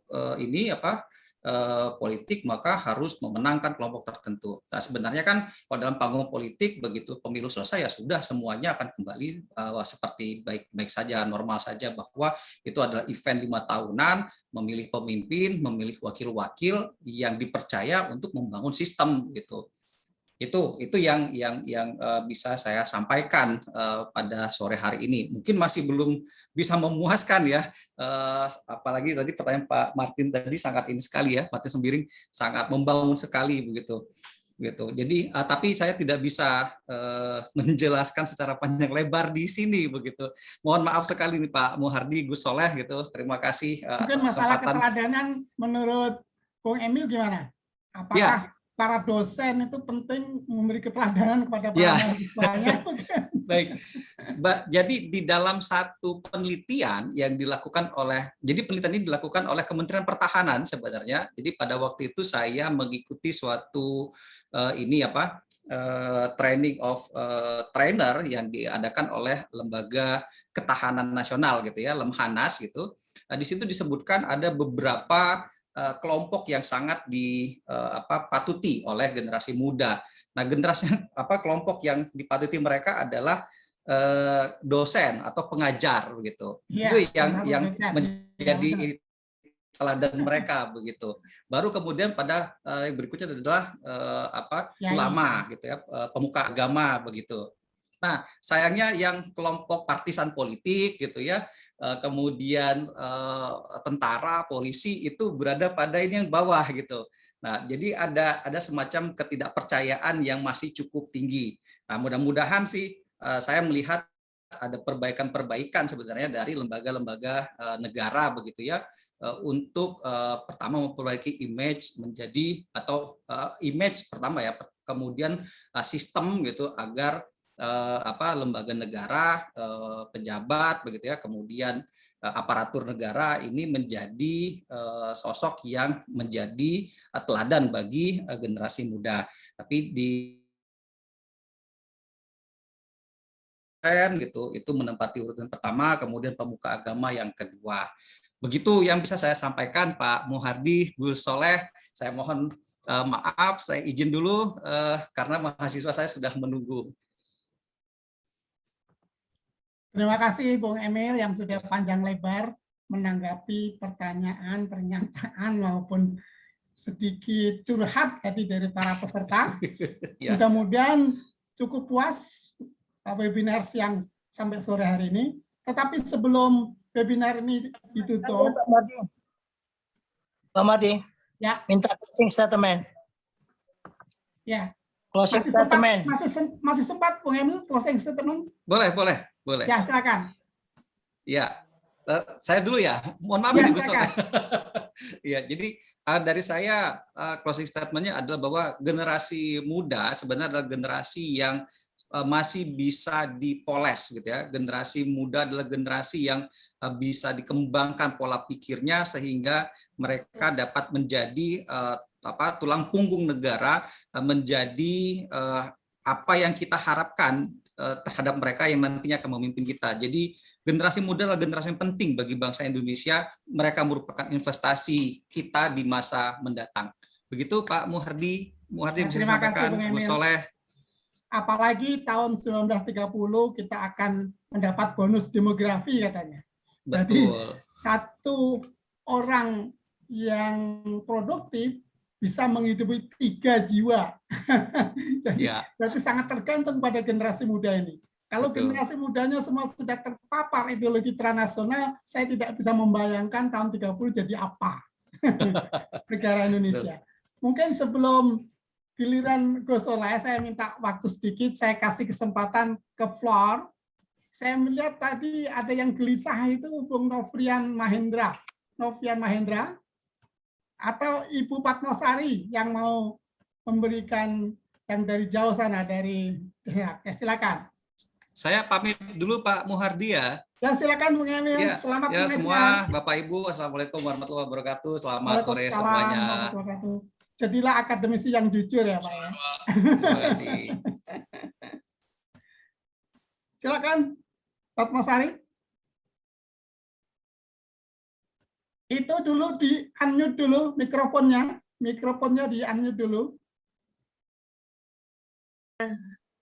politik maka harus memenangkan kelompok tertentu. Nah, sebenarnya kan kalau dalam panggung politik begitu pemilu selesai ya sudah semuanya akan kembali seperti baik-baik saja, normal saja, bahwa itu adalah event 5 tahunan, memilih pemimpin, memilih wakil-wakil yang dipercaya untuk membangun sistem gitu. Itu yang bisa saya sampaikan pada sore hari ini. Mungkin masih belum bisa memuaskan ya, apalagi tadi pertanyaan Pak Martin tadi sangat ini sekali ya, Martin Sembiring sangat membangun sekali begitu. Jadi tapi saya tidak bisa menjelaskan secara panjang lebar di sini begitu. Mohon maaf sekali nih Pak Muhardi, Gus Soleh gitu. Terima kasih mungkin atas masalah kesempatan. keteladanan menurut Bung Emil gimana? Apakah Ya. para dosen itu penting memberi keteladanan kepada para Ya. mahasiswanya? Baik, jadi di dalam satu penelitian yang dilakukan jadi penelitian ini dilakukan oleh Kementerian Pertahanan sebenarnya. Jadi pada waktu itu saya mengikuti suatu training of trainer yang diadakan oleh Lembaga Ketahanan Nasional gitu ya, Lemhanas gitu. Nah, di situ disebutkan ada beberapa kelompok yang sangat dipatuti oleh generasi muda. Nah, kelompok yang dipatuti mereka adalah dosen atau pengajar begitu. Ya, itu yang dosen. menjadi teladan mereka begitu. Baru kemudian pada yang berikutnya adalah ulama gitu ya, pemuka agama begitu. Nah, sayangnya yang kelompok partisan politik gitu ya, kemudian tentara, polisi itu berada pada ini yang bawah gitu. Nah, jadi ada semacam ketidakpercayaan yang masih cukup tinggi. Nah, mudah-mudahan sih saya melihat ada perbaikan-perbaikan sebenarnya dari lembaga-lembaga negara begitu ya, untuk pertama memperbaiki image menjadi image pertama ya, kemudian sistem gitu agar lembaga negara, pejabat begitu ya, kemudian aparatur negara ini menjadi sosok yang menjadi teladan bagi generasi muda. Tapi itu menempati urutan pertama, kemudian pemuka agama yang kedua. Begitu yang bisa saya sampaikan, Pak Muhardi, Gus Soleh. Saya mohon maaf, saya izin dulu karena mahasiswa saya sudah menunggu. Terima kasih Bung Emil yang sudah panjang lebar menanggapi pertanyaan, pernyataan maupun sedikit curhat tadi dari para peserta. Ya. Mudah-mudahan cukup puas webinar siang sampai sore hari ini. Tetapi sebelum webinar ini ditutup, Pak Mardi, ya, minta closing statement. Ya. Closing statement. Masih sempat Bung Emil closing statement? Boleh. Ya, silakan. Ya, saya dulu ya. Mohon maaf ya, ini Gus Soleh. Ya, jadi dari saya closing statement-nya adalah bahwa generasi muda sebenarnya adalah generasi yang masih bisa dipoles gitu ya. Generasi muda adalah generasi yang bisa dikembangkan pola pikirnya sehingga mereka dapat menjadi tulang punggung negara, menjadi apa yang kita harapkan terhadap mereka yang nantinya akan memimpin kita. Jadi generasi muda adalah generasi yang penting bagi bangsa Indonesia. Mereka merupakan investasi kita di masa mendatang. Begitu Pak Muhardi. Muhardi bisa disampaikan, Gus Soleh. Apalagi tahun 1930 kita akan mendapat bonus demografi katanya. Betul. Jadi satu orang yang produktif bisa menghidupi 3 jiwa. Jadi berarti sangat tergantung pada generasi muda ini. Kalau generasi mudanya semua sudah terpapar ideologi transnasional, saya tidak bisa membayangkan tahun 30 jadi apa negara Indonesia. Mungkin sebelum giliran Gus Soleh, saya minta waktu sedikit, saya kasih kesempatan ke floor. saya melihat tadi ada yang gelisah itu Bung Novian Mahendra. Novian Mahendra atau Ibu Patmosari yang mau memberikan yang dari jauh sana dari ya, silakan. Saya pamit dulu Pak Muhardi ya. Ya silakan Bung Emil. Ya, Selamat ya pengajian. semua Bapak Ibu, Assalamualaikum warahmatullahi wabarakatuh. Selamat sore Waalaikumsalam semuanya. warahmatullahi wabarakatuh. Jadilah akademisi yang jujur ya Pak ya. Terima kasih. Silakan Patmosari. Itu dulu di unmute dulu mikrofonnya. Mikrofonnya di unmute dulu.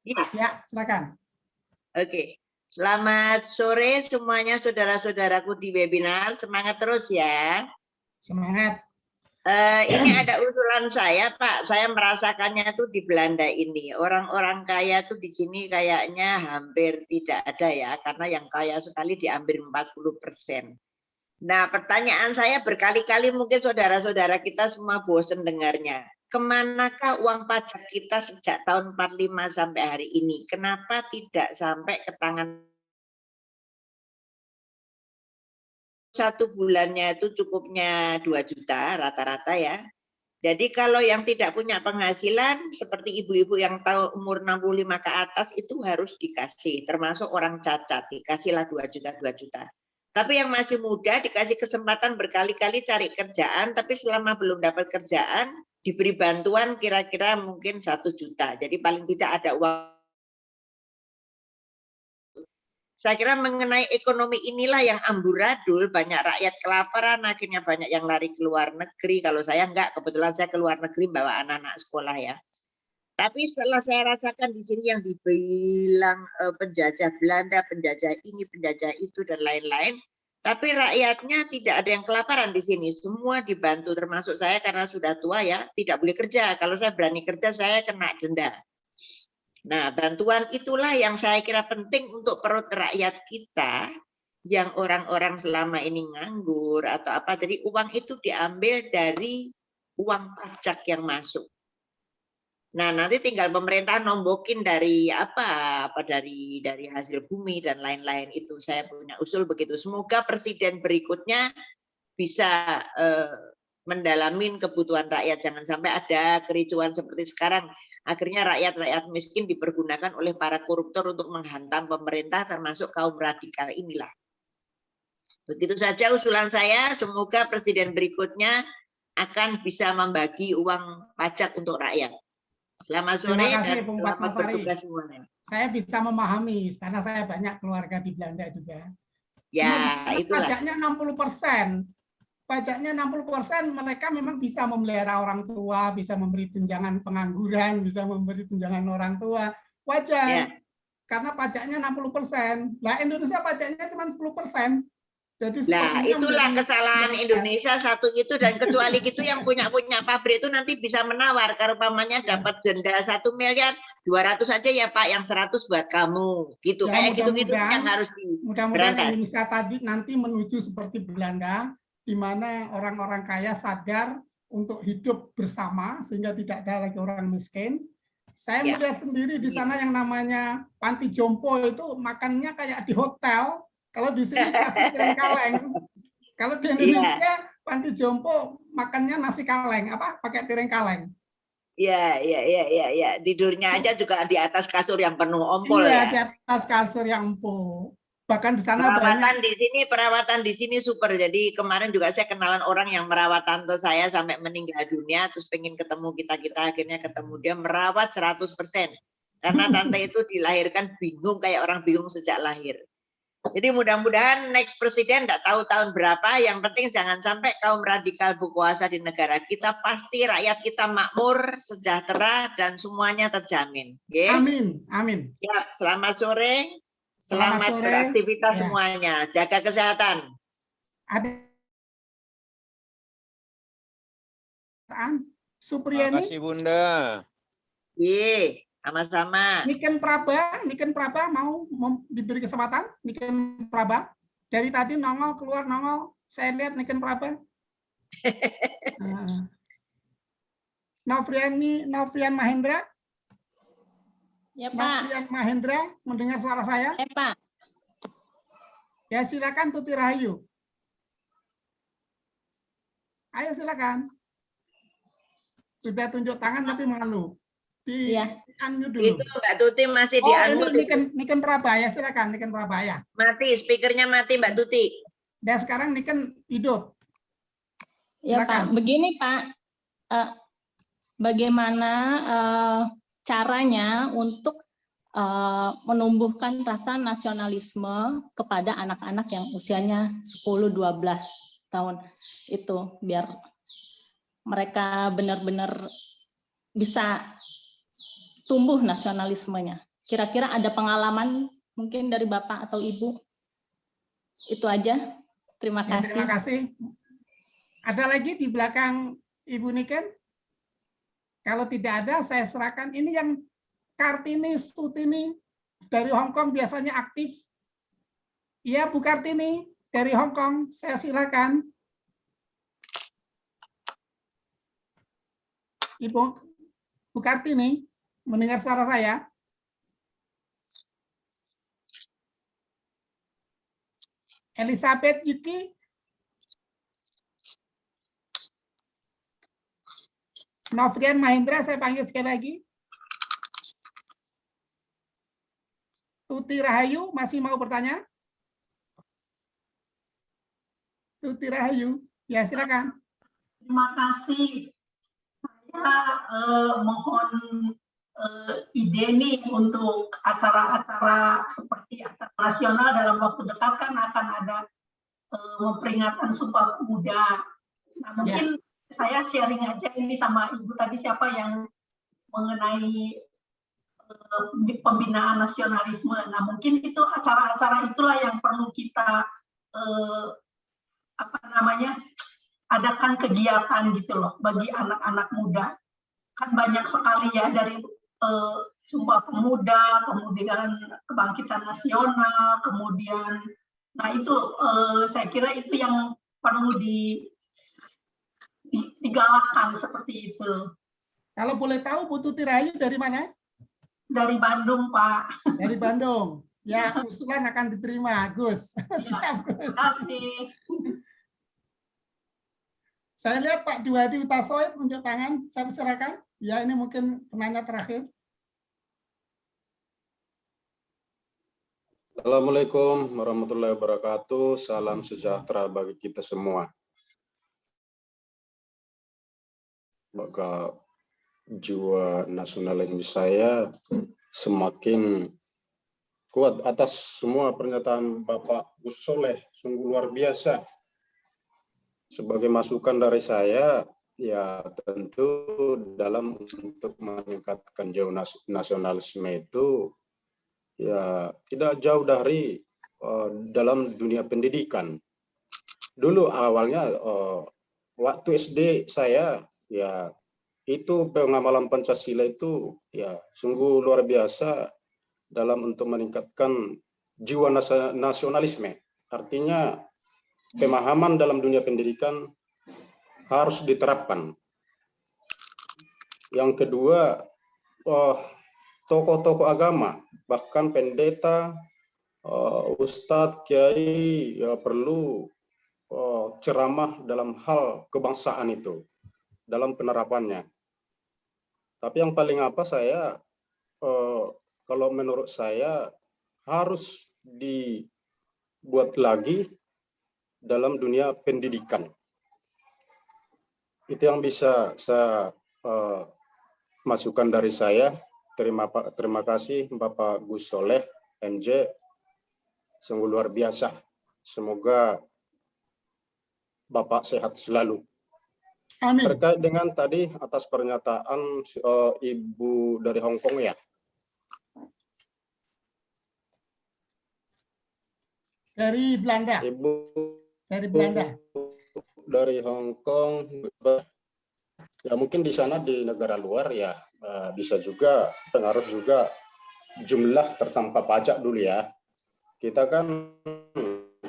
Ya, silakan. Oke. Selamat sore semuanya saudara-saudaraku di webinar. Semangat terus ya. Semangat. Ini ada usulan saya, Pak. Saya merasakannya tuh di Belanda ini. Orang-orang kaya tuh di sini kayaknya hampir tidak ada ya. Karena yang kaya sekali diambil 40%. Nah, pertanyaan saya berkali-kali mungkin saudara-saudara kita semua bosan dengarnya. Kemanakah uang pajak kita sejak tahun 45 sampai hari ini? Kenapa tidak sampai ke tangan? Satu bulannya itu cukupnya 2 juta rata-rata ya. Jadi kalau yang tidak punya penghasilan seperti ibu-ibu yang tahu umur 65 ke atas itu harus dikasih, termasuk orang cacat, dikasihlah 2 juta, 2 juta. Tapi yang masih muda dikasih kesempatan berkali-kali cari kerjaan, tapi selama belum dapat kerjaan, diberi bantuan kira-kira mungkin 1 juta. Jadi paling tidak ada uang. Saya kira mengenai ekonomi inilah yang amburadul, banyak rakyat kelaparan, akhirnya banyak yang lari ke luar negeri. Kalau saya enggak, kebetulan saya ke luar negeri bawa anak-anak sekolah ya. Tapi setelah saya rasakan di sini yang dibilang penjajah Belanda, penjajah ini, penjajah itu, dan lain-lain, tapi rakyatnya tidak ada yang kelaparan di sini. Semua dibantu, termasuk saya karena sudah tua ya, tidak boleh kerja. Kalau saya berani kerja, saya kena denda. Nah, bantuan itulah yang saya kira penting untuk perut rakyat kita, yang orang-orang selama ini nganggur atau apa. Jadi uang itu diambil dari uang pajak yang masuk. Nah, nanti tinggal pemerintah nombokin dari apa dari hasil bumi dan lain-lain itu. Saya punya usul begitu. Semoga presiden berikutnya bisa mendalamin kebutuhan rakyat. Jangan sampai ada kericuan seperti sekarang. Akhirnya rakyat-rakyat miskin dipergunakan oleh para koruptor untuk menghantam pemerintah, termasuk kaum radikal inilah. Begitu saja usulan saya. Semoga presiden berikutnya akan bisa membagi uang pajak untuk rakyat. Selamat sore Terima kasih, dan Bung selamat Patmosari. bertugas semuanya. Saya bisa memahami karena saya banyak keluarga di Belanda juga. Ya, Cuma di sana itulah. pajaknya 60%. Pajaknya 60% mereka memang bisa memelihara orang tua, bisa memberi tunjangan pengangguran, bisa memberi tunjangan orang tua. Wajar. Ya. Karena pajaknya 60%. Lah Indonesia pajaknya cuma 10%. Jadi Nah, itulah kesalahan Indonesia satu itu, dan kecuali gitu yang punya pabrik itu nanti bisa menawar. Kalau pamannya dapat denda 1 miliar, 200 aja ya Pak, yang 100 buat kamu. Gitu. Ya, kayak gitu-gitu yang harus mudah-mudahan diberantas. Indonesia tadi nanti menuju seperti Belanda, di mana orang-orang kaya sadar untuk hidup bersama sehingga tidak ada lagi orang miskin. Saya Ya. melihat sendiri di sana yang namanya panti jompo itu makannya kayak di hotel. Kalau di sini kasih piring kaleng. Kalau di Indonesia panti jompo makannya nasi kaleng, apa pakai piring kaleng. Iya. Tidurnya aja juga di atas kasur yang penuh ompol Iya, ya. di atas kasur yang empuk. Bahkan di sana Perawatan di sini super. Jadi kemarin juga saya kenalan orang yang merawat tante saya sampai meninggal dunia, terus pengen ketemu kita akhirnya ketemu. Dia merawat 100%. Karena tante itu dilahirkan bingung, kayak orang bingung sejak lahir. Jadi mudah-mudahan next presiden tidak tahu tahun berapa, yang penting jangan sampai kaum radikal berkuasa di negara kita, pasti rakyat kita makmur, sejahtera, dan semuanya terjamin. Okay? Amin. Siap, selamat sore. Selamat sore. Beraktivitas semuanya. Jaga kesehatan. Supriyani. Terima kasih Bunda. Iya. Sama-sama. Niken Praba mau diberi kesempatan. Niken Praba dari tadi nongol keluar nongol. Saya lihat Niken Praba. Novian Mahendra. Ya Pak. Novian Mahendra mendengar suara saya? Pak. Ya silakan Tuti Rahayu. Ayo silakan. Sudah tunjuk tangan tapi malu. Di Iya. unmute dulu. Itu Mbak Tuti masih di Oh ini unmute. Niken Prabaya, silakan Niken Prabaya. Mati, speakernya mati Mbak Tuti. Dan sekarang Niken hidup. Ya Pak, Silakan. begini Pak, bagaimana caranya untuk menumbuhkan rasa nasionalisme kepada anak-anak yang usianya 10-12 tahun itu, biar mereka benar-benar bisa tumbuh nasionalismenya. Kira-kira ada pengalaman mungkin dari Bapak atau Ibu? Itu aja. Terima Ya, kasih. terima kasih. Ada lagi di belakang Ibu Niken? Kalau tidak ada, saya serahkan. Ini yang Kartini Sutini dari Hong Kong biasanya aktif. Iya, Bu Kartini dari Hong Kong, saya silakan. Ibu Bu Kartini, mendengar suara saya? Elizabeth Yuki? Novrian Mahendra, saya panggil sekali lagi. Tuti Rahayu, masih mau bertanya? Tuti Rahayu, ya silakan. Terima kasih. Saya mohon ide nih untuk acara-acara seperti acara nasional dalam waktu dekat kan akan ada memperingatan Sumpah Pemuda. Nah mungkin saya sharing aja ini sama Ibu tadi siapa yang mengenai pembinaan nasionalisme. Nah mungkin itu acara-acara itulah yang perlu kita adakan kegiatan gitu loh bagi anak-anak muda. Kan banyak sekali ya dari Sumpah Pemuda, kemudian Kebangkitan Nasional, kemudian nah itu saya kira itu yang perlu digalakkan seperti itu. Kalau boleh tahu Bu Tuti Rahayu dari mana? Dari Bandung, Pak. Dari Bandung. Ya, usulan akan diterima, Gus. Siap, Gus. Terima kasih. Saya lihat Pak Duhadi Utasoid tunjuk tangan, saya persilakan. Ya, ini mungkin penanya terakhir. Assalamualaikum warahmatullahi wabarakatuh. Salam sejahtera bagi kita semua. Maka jiwa nasionalisme saya semakin kuat atas semua pernyataan Bapak Gus Soleh, sungguh luar biasa. Sebagai masukan dari saya, ya tentu dalam untuk meningkatkan jiwa nasionalisme itu, ya tidak jauh dari dalam dunia pendidikan. Dulu awalnya waktu SD saya, ya itu pengamalan Pancasila itu ya sungguh luar biasa dalam untuk meningkatkan jiwa nasionalisme. Artinya pemahaman dalam dunia pendidikan harus diterapkan. Yang kedua, tokoh-tokoh agama, bahkan pendeta, ustadz, kiai ya perlu ceramah dalam hal kebangsaan itu, dalam penerapannya. Tapi yang paling saya, kalau menurut saya harus dibuat lagi dalam dunia pendidikan. Itu yang bisa saya masukan dari saya. Terima kasih Bapak Gus Soleh, MJ, sungguh luar biasa. Semoga Bapak sehat selalu. Amin. Terkait dengan tadi atas pernyataan Ibu dari Hong Kong ya. Dari Belanda. Ibu dari Belanda. Dari Hong Kong. Ya mungkin di sana di negara luar ya bisa juga pengaruh juga jumlah tertanpa pajak dulu ya. Kita kan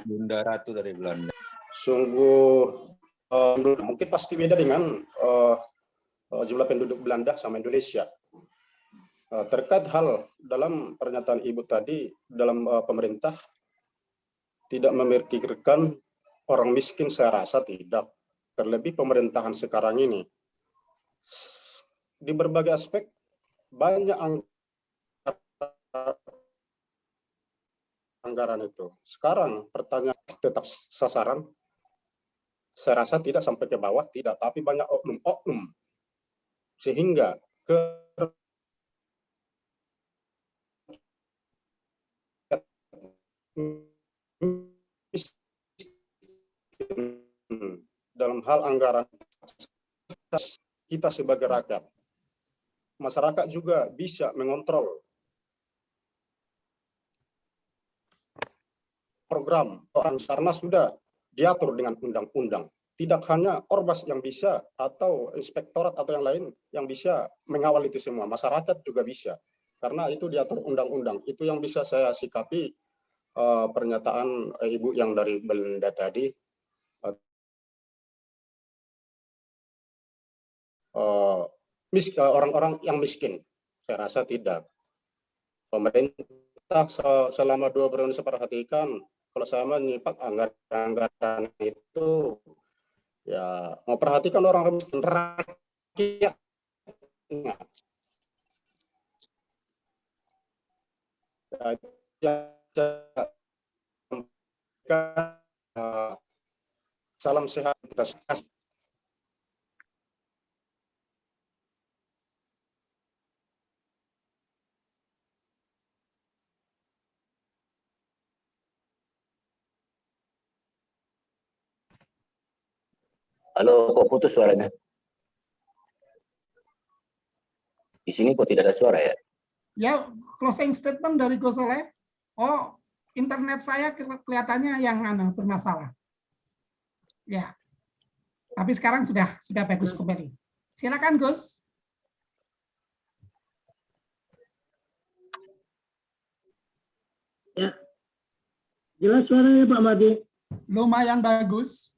Bunda Ratu dari Belanda. Sungguh mungkin pasti beda dengan jumlah penduduk Belanda sama Indonesia. Terkait hal dalam pernyataan Ibu tadi dalam pemerintah tidak memikirkan orang miskin, saya rasa tidak. Terlebih pemerintahan sekarang ini. Di berbagai aspek banyak anggaran itu. Sekarang pertanyaan tetap sasaran, saya rasa tidak sampai ke bawah, tidak. Tapi banyak oknum-oknum. Sehingga dalam hal anggaran kita sebagai rakyat, masyarakat juga bisa mengontrol program orang karena sudah diatur dengan undang-undang. Tidak hanya Orbas yang bisa atau inspektorat atau yang lain yang bisa mengawal itu semua, masyarakat juga bisa karena itu diatur undang-undang. Itu yang bisa saya sikapi pernyataan Ibu yang dari Belanda tadi. Orang-orang yang miskin, saya rasa tidak. Pemerintah selama 2 periode saya perhatikan, kalau saya menyimak anggaran itu, ya mau perhatikan orang miskin, rakyat. Salam sehat. Halo, kok putus suaranya? Di sini kok tidak ada suara ya? Ya, closing statement dari Gus Soleh. Oh, internet saya kelihatannya yang bermasalah. Ya, tapi sekarang sudah bagus kembali. Silakan Gus. Ya, jelas suaranya Pak Madi. Lumayan bagus.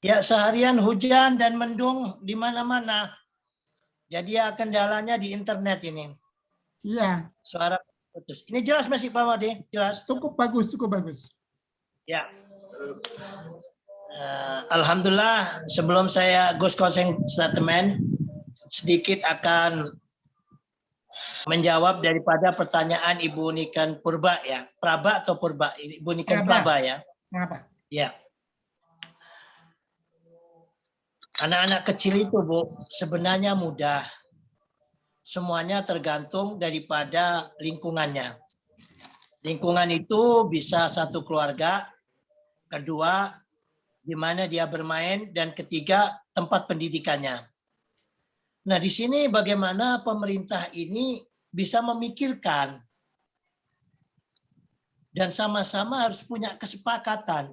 Ya, seharian hujan dan mendung di mana-mana. Jadi ya kendalanya di internet ini. Iya. Suara putus. Ini jelas masih Pak Madi? Jelas? Cukup bagus, cukup bagus. Ya. Alhamdulillah, sebelum saya Gus closing statement, sedikit akan menjawab daripada pertanyaan Ibu Niken Purba ya. Praba atau Purba? Ibu Niken Praba ya. Kenapa? Ya. Anak-anak kecil itu, Bu, sebenarnya mudah. Semuanya tergantung daripada lingkungannya. Lingkungan itu bisa satu keluarga, kedua, di mana dia bermain, dan ketiga, tempat pendidikannya. Nah, di sini bagaimana pemerintah ini bisa memikirkan dan sama-sama harus punya kesepakatan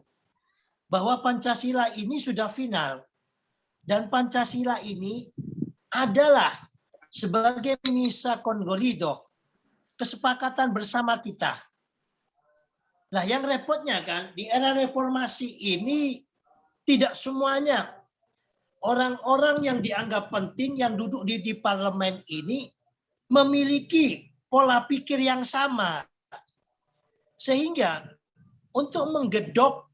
bahwa Pancasila ini sudah final. Dan Pancasila ini adalah sebagai misa kongolido, kesepakatan bersama kita. Nah, yang repotnya kan, di era reformasi ini tidak semuanya orang-orang yang dianggap penting yang duduk di parlemen ini memiliki pola pikir yang sama. Sehingga untuk menggedok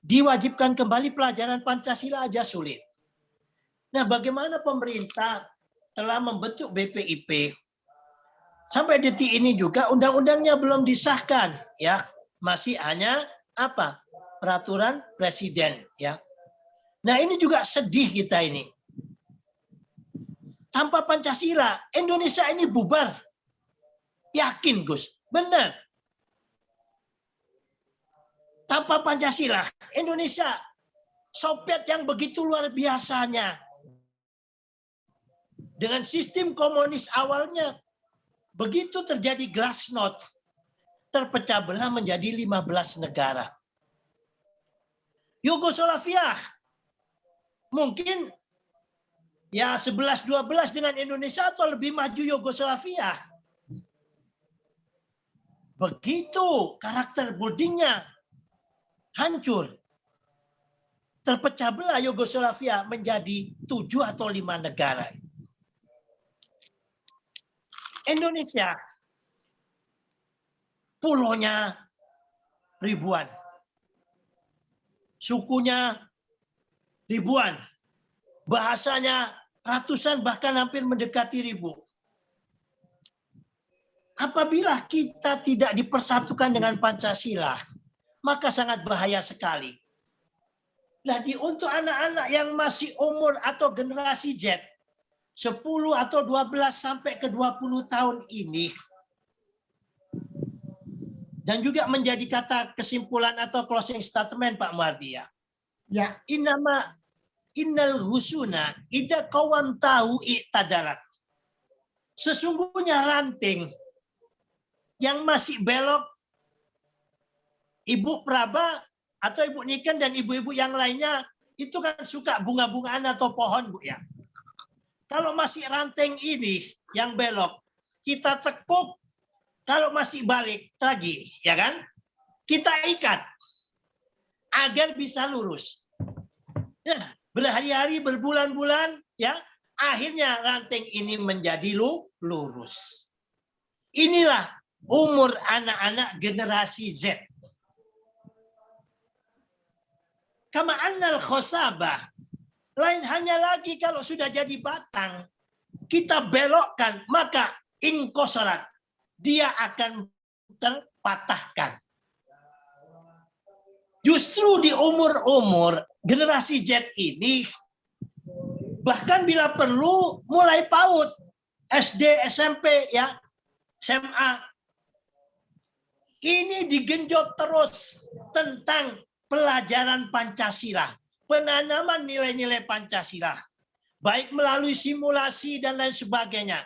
diwajibkan kembali pelajaran Pancasila aja sulit. Nah, bagaimana pemerintah telah membentuk BPIP? Sampai detik ini juga undang-undangnya belum disahkan, ya. Masih hanya apa? Peraturan presiden, ya. Nah, ini juga sedih kita ini. Tanpa Pancasila, Indonesia ini bubar. Yakin, Gus? Benar. Tanpa Pancasila, Indonesia Soviet yang begitu luar biasanya. Dengan sistem komunis awalnya, begitu terjadi glasnost, terpecah belah menjadi 15 negara. Yugoslavia mungkin ya 11-12 dengan Indonesia atau lebih maju Yugoslavia. Begitu karakter buildingnya hancur. Terpecah belah Yugoslavia menjadi 7 atau 5 negara. Indonesia pulaunya ribuan. sukunya ribuan, bahasanya ratusan, bahkan hampir mendekati 1000. Apabila kita tidak dipersatukan dengan Pancasila, maka sangat bahaya sekali. Nah, untuk anak-anak yang masih umur atau generasi Z, 10 atau 12 sampai ke 20 tahun ini, dan juga menjadi kata kesimpulan atau closing statement Pak Muhardi ya. Ya. Innal husuna idza qawam tahu i'tadarat. Sesungguhnya ranting yang masih belok, Ibu Praba atau Ibu Niken dan ibu-ibu yang lainnya itu kan suka bunga-bungaan atau pohon, Bu ya. Kalau masih ranting ini yang belok, kita tekuk, kalau masih balik lagi, ya kan? Kita ikat agar bisa lurus. Nah, berhari-hari, berbulan-bulan, ya, akhirnya ranting ini menjadi lurus. Inilah umur anak-anak generasi Z. Kama annal khosabah. Lain hanya lagi kalau sudah jadi batang, kita belokkan, maka ingkosorat. Dia akan terpatahkan. Justru di umur-umur generasi Z ini, bahkan bila perlu mulai PAUD, SD, SMP, ya, SMA, ini digenjot terus tentang pelajaran Pancasila, penanaman nilai-nilai Pancasila, baik melalui simulasi dan lain sebagainya.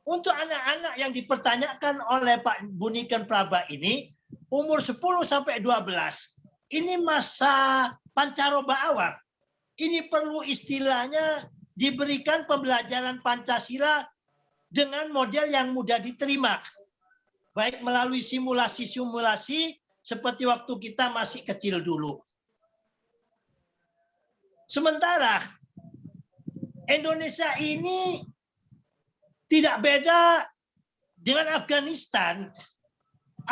Untuk anak-anak yang dipertanyakan oleh Pak Buniken Praba ini, umur 10 sampai 12, ini masa pancaroba awal. Ini perlu istilahnya diberikan pembelajaran Pancasila dengan model yang mudah diterima. Baik melalui simulasi-simulasi seperti waktu kita masih kecil dulu. Sementara Indonesia ini tidak beda dengan Afghanistan.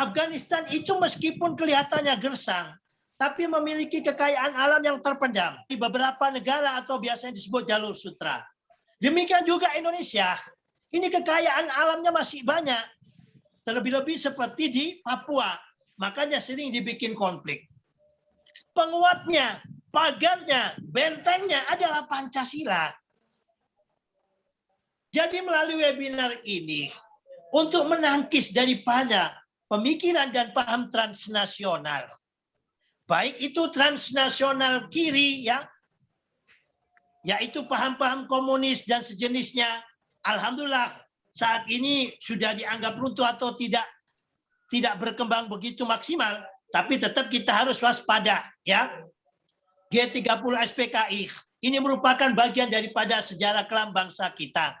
Afghanistan itu meskipun kelihatannya gersang, tapi memiliki kekayaan alam yang terpendam di beberapa negara atau biasanya disebut jalur sutra. Demikian juga Indonesia. Ini kekayaan alamnya masih banyak. Terlebih-lebih seperti di Papua. Makanya sering dibikin konflik. Penguatnya, pagarnya, bentengnya adalah Pancasila. Jadi melalui webinar ini, untuk menangkis daripada pemikiran dan paham transnasional, baik itu transnasional kiri, ya, yaitu paham-paham komunis dan sejenisnya, alhamdulillah saat ini sudah dianggap runtuh atau tidak berkembang begitu maksimal, tapi tetap kita harus waspada, ya. G30 SPKI ini merupakan bagian daripada sejarah kelam bangsa kita.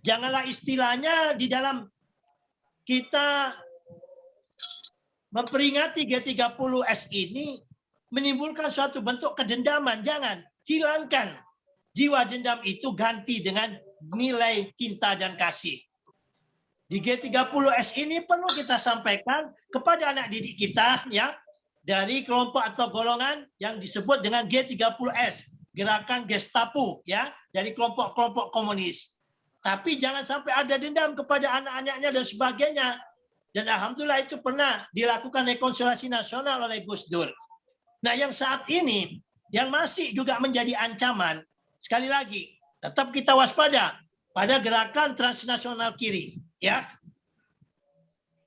Janganlah istilahnya di dalam kita memperingati G30S ini menimbulkan suatu bentuk kedendaman. Jangan, hilangkan jiwa dendam itu, ganti dengan nilai cinta dan kasih. Di G30S ini perlu kita sampaikan kepada anak didik kita, ya, dari kelompok atau golongan yang disebut dengan G30S, gerakan Gestapo, ya, dari kelompok-kelompok komunis. Tapi jangan sampai ada dendam kepada anak-anaknya dan sebagainya. Dan alhamdulillah itu pernah dilakukan rekonsiliasi nasional oleh Gus Dur. Nah, yang saat ini yang masih juga menjadi ancaman, sekali lagi, tetap kita waspada pada gerakan transnasional kiri, ya.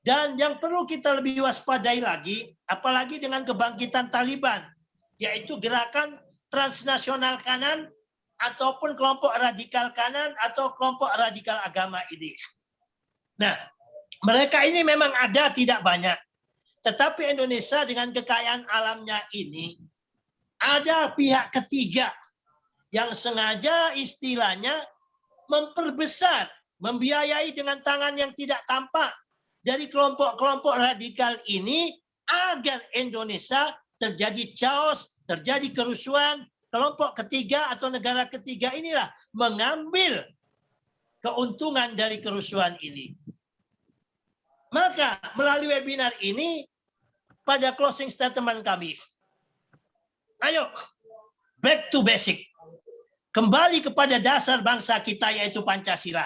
Dan yang perlu kita lebih waspadai lagi, apalagi dengan kebangkitan Taliban, yaitu gerakan transnasional kanan ataupun kelompok radikal kanan atau kelompok radikal agama ini. Nah, mereka ini memang ada, tidak banyak. Tetapi Indonesia dengan kekayaan alamnya ini, ada pihak ketiga yang sengaja istilahnya memperbesar, membiayai dengan tangan yang tidak tampak dari kelompok-kelompok radikal ini agar Indonesia terjadi chaos, terjadi kerusuhan. Kelompok ketiga atau negara ketiga inilah mengambil keuntungan dari kerusuhan ini. Maka melalui webinar ini, pada closing statement kami, Ayo, back to basic. Kembali kepada dasar bangsa kita, yaitu Pancasila.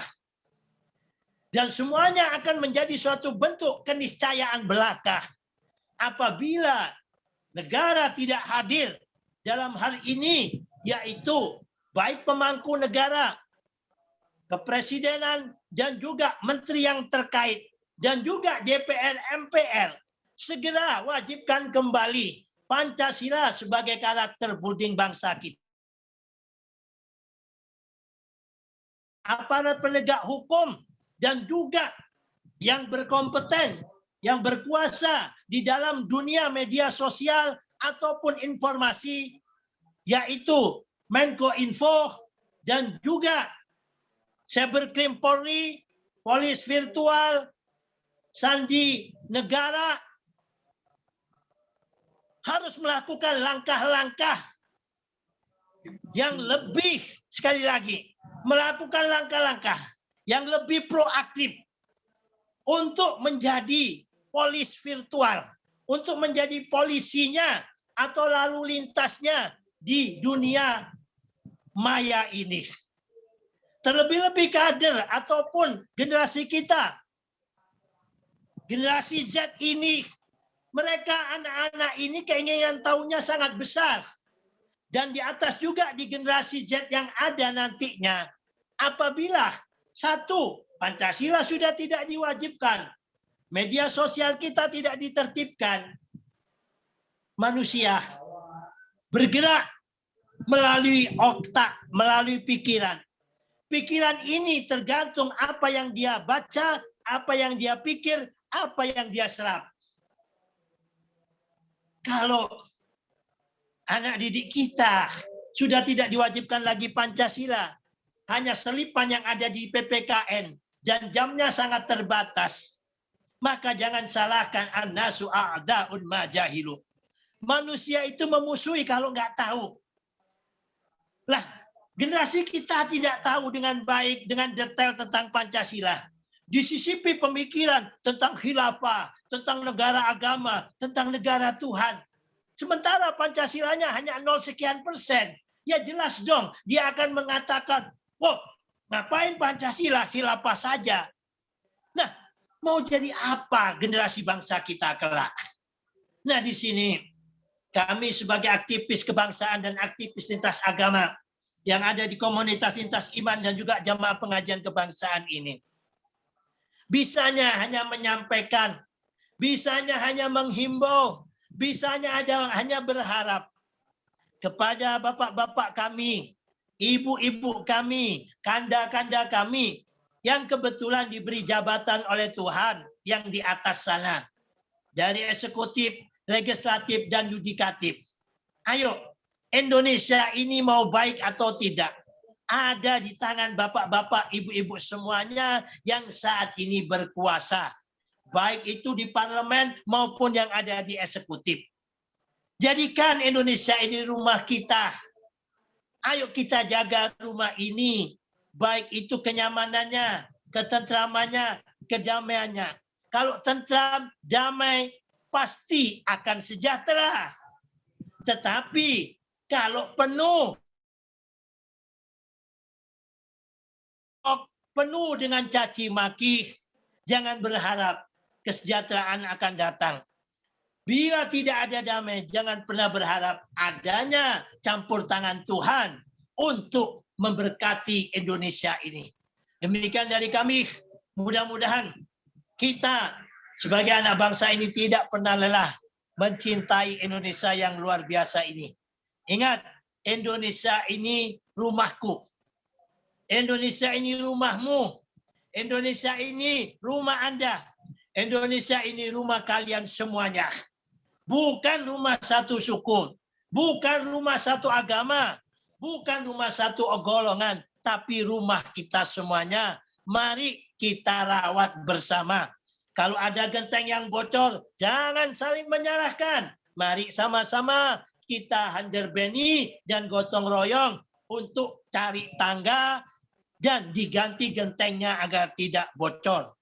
Dan semuanya akan menjadi suatu bentuk keniscayaan belaka apabila negara tidak hadir dalam hal ini, yaitu baik pemangku negara, kepresidenan, dan juga menteri yang terkait, dan juga DPR, MPR, segera wajibkan kembali Pancasila sebagai karakter building bangsa kita. Aparat penegak hukum dan juga yang berkompeten, yang berkuasa di dalam dunia media sosial ataupun informasi, yaitu Menkominfo dan juga Cyberkrim Polri, Polis Virtual, Sandi Negara, harus melakukan langkah-langkah yang lebih, sekali lagi, melakukan langkah-langkah yang lebih proaktif untuk menjadi polis virtual, untuk menjadi polisinya atau lalu lintasnya di dunia maya ini. Terlebih-lebih kader ataupun generasi kita, generasi Z ini, mereka anak-anak ini keinginan tahunya sangat besar. Dan di atas juga di generasi Z yang ada nantinya, apabila satu, Pancasila sudah tidak diwajibkan, media sosial kita tidak ditertibkan, manusia bergerak melalui otak, melalui pikiran. Pikiran ini tergantung apa yang dia baca, apa yang dia pikir, apa yang dia serap. Kalau anak didik kita sudah tidak diwajibkan lagi Pancasila, hanya selipan yang ada di PPKN dan jamnya sangat terbatas, maka jangan salahkan an-nasu a'da'un ma jahilu. Manusia itu memusuhi kalau nggak tahu. Lah, generasi kita tidak tahu dengan baik, dengan detail tentang Pancasila. Disisipi pemikiran tentang khilafah, tentang negara agama, tentang negara Tuhan. Sementara Pancasilanya hanya 0 sekian %. Ya jelas dong, dia akan mengatakan, oh, ngapain Pancasila, khilafah saja. Nah, mau jadi apa generasi bangsa kita kelak? Nah, di sini kami sebagai aktivis kebangsaan dan aktivis lintas agama yang ada di komunitas lintas iman dan juga jamaah pengajian kebangsaan ini, bisanya hanya menyampaikan, bisanya hanya menghimbau, bisanya hanya berharap kepada bapak-bapak kami, ibu-ibu kami, kanda-kanda kami yang kebetulan diberi jabatan oleh Tuhan yang di atas sana, dari eksekutif, legislatif, dan yudikatif. Ayo, Indonesia ini mau baik atau tidak, ada di tangan bapak-bapak, ibu-ibu semuanya yang saat ini berkuasa. Baik itu di parlemen maupun yang ada di eksekutif. Jadikan Indonesia ini rumah kita. Ayo kita jaga rumah ini. Baik itu kenyamanannya, ketentramannya, kedamaiannya. Kalau tentram, damai, pasti akan sejahtera. Tetapi kalau penuh dengan caci maki, jangan berharap kesejahteraan akan datang. Bila tidak ada damai, jangan pernah berharap adanya campur tangan Tuhan untuk memberkati Indonesia ini. Demikian dari kami, mudah-mudahan kita sebagai anak bangsa ini tidak pernah lelah mencintai Indonesia yang luar biasa ini. Ingat, Indonesia ini rumahku. Indonesia ini rumahmu. Indonesia ini rumah Anda. Indonesia ini rumah kalian semuanya. Bukan rumah satu suku, bukan rumah satu agama, bukan rumah satu golongan, tapi rumah kita semuanya. Mari kita rawat bersama. Kalau ada genteng yang bocor, jangan saling menyalahkan. Mari sama-sama kita handerbeni dan gotong royong untuk cari tangga dan diganti gentengnya agar tidak bocor.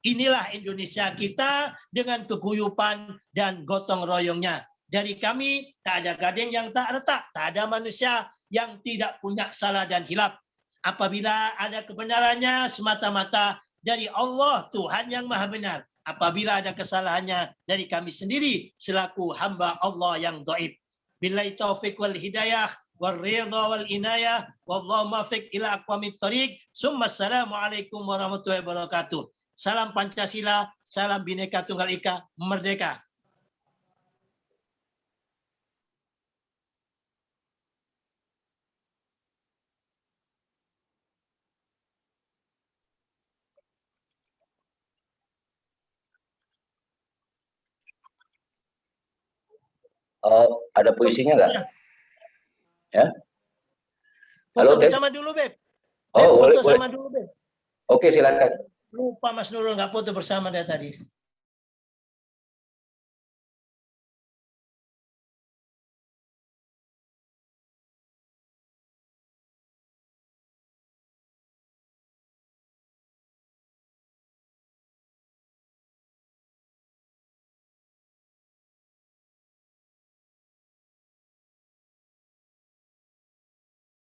Inilah Indonesia kita dengan keguyupan dan gotong royongnya. dari kami, tak ada gading yang tak retak, tak ada manusia yang tidak punya salah dan hilaf. Apabila ada kebenarannya semata-mata dari Allah, Tuhan yang maha benar. Apabila ada kesalahannya dari kami sendiri selaku hamba Allah yang dhaif. Billahi taufiq wal hidayah wal ridha wal inayah wallahu muwaffiq ila aqwamit thoriq. Assalamualaikum warahmatullahi wabarakatuh. Salam Pancasila, salam Bhinneka Tunggal Ika, merdeka. Oh, ada puisinya nggak? Ya. Foto Halo, Beb. bersama dulu, Beb. Oh, Beb, boleh, foto boleh. sama dulu, Beb. Oke, silakan. Lupa Mas Nurul nggak foto bersama dari tadi.